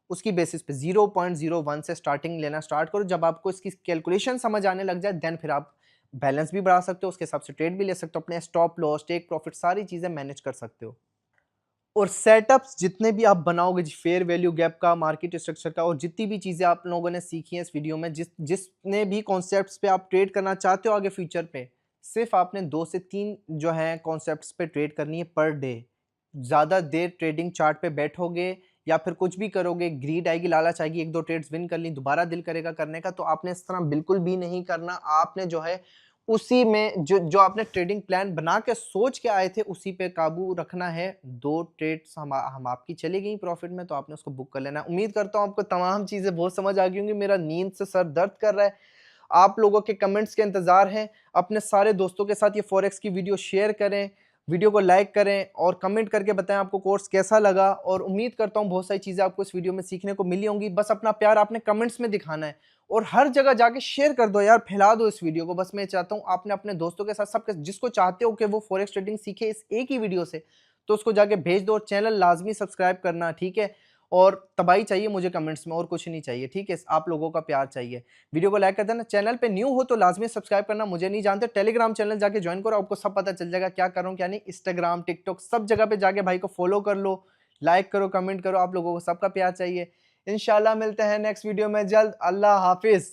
उसकी बेसिस पे 0.01 से स्टार्टिंग लेना स्टार्ट करो। जब आपको इसकी कैलकुलेशन समझ आने लग जाए देन फिर आप बैलेंस भी बढ़ा सकते हो, उसके हिसाब से ट्रेड भी ले सकते हो, अपने स्टॉप लॉस, टेक प्रॉफिट सारी चीज़ें मैनेज कर सकते हो। और सेटअप्स जितने भी आप बनाओगे फेयर वैल्यू गैप का, मार्केट स्ट्रक्चर का और जितनी भी चीज़ें आप लोगों ने सीखी हैं इस वीडियो में, जितने भी कॉन्सेप्ट्स पे आप ट्रेड करना चाहते हो आगे फ्यूचर पे, सिर्फ आपने 2 से 3 जो है कॉन्सेप्ट्स पे ट्रेड करनी है पर डे। ज़्यादा देर ट्रेडिंग चार्ट पे बैठोगे या फिर कुछ भी करोगे, ग्रीड आएगी, लालच आएगी, 1-2 ट्रेड्स विन कर ली, दोबारा दिल करेगा करने का, तो आपने इस तरह बिल्कुल भी नहीं करना। आपने जो है उसी में जो जो आपने ट्रेडिंग प्लान बना के सोच के आए थे उसी पे काबू रखना है। 2 ट्रेड्स हम आपकी चली गई प्रॉफिट में तो आपने उसको बुक कर लेना है। उम्मीद करता हूँ आपको तमाम चीज़ें बहुत समझ आ गई होंगी। मेरा नींद से सर दर्द कर रहा है। आप लोगों के कमेंट्स के इंतज़ार है। अपने सारे दोस्तों के साथ ये फॉरेक्स की वीडियो शेयर करें, वीडियो को लाइक करें और कमेंट करके बताएं आपको कोर्स कैसा लगा। और उम्मीद करता हूँ बहुत सारी चीज़ें आपको इस वीडियो में सीखने को मिली होंगी। बस अपना प्यार आपने कमेंट्स में दिखाना है और हर जगह जाके शेयर कर दो यार, फैला दो इस वीडियो को। बस मैं चाहता हूँ आपने अपने दोस्तों के साथ सबके जिसको चाहते हो कि वो फॉरेक्स ट्रेडिंग सीखे इस एक ही वीडियो से, तो उसको जाके भेज दो और चैनल लाजमी सब्सक्राइब करना, ठीक है? और तबाही चाहिए मुझे कमेंट्स में, और कुछ नहीं चाहिए, ठीक है? आप लोगों का प्यार चाहिए। वीडियो को लाइक कर देना, चैनल पे न्यू हो तो लाजमी सब्सक्राइब करना। मुझे नहीं जानते टेलीग्राम चैनल जाके ज्वाइन करो, आपको सब पता चल जाएगा क्या कर रहा हूँ क्या नहीं। इंस्टाग्राम, टिकटॉक सब जगह पे जाके भाई को फॉलो कर लो, लाइक करो, कमेंट करो। आप लोगों को सबका प्यार चाहिए। इंशाल्लाह मिलते हैं नेक्स्ट वीडियो में जल्द। अल्लाह हाफिज।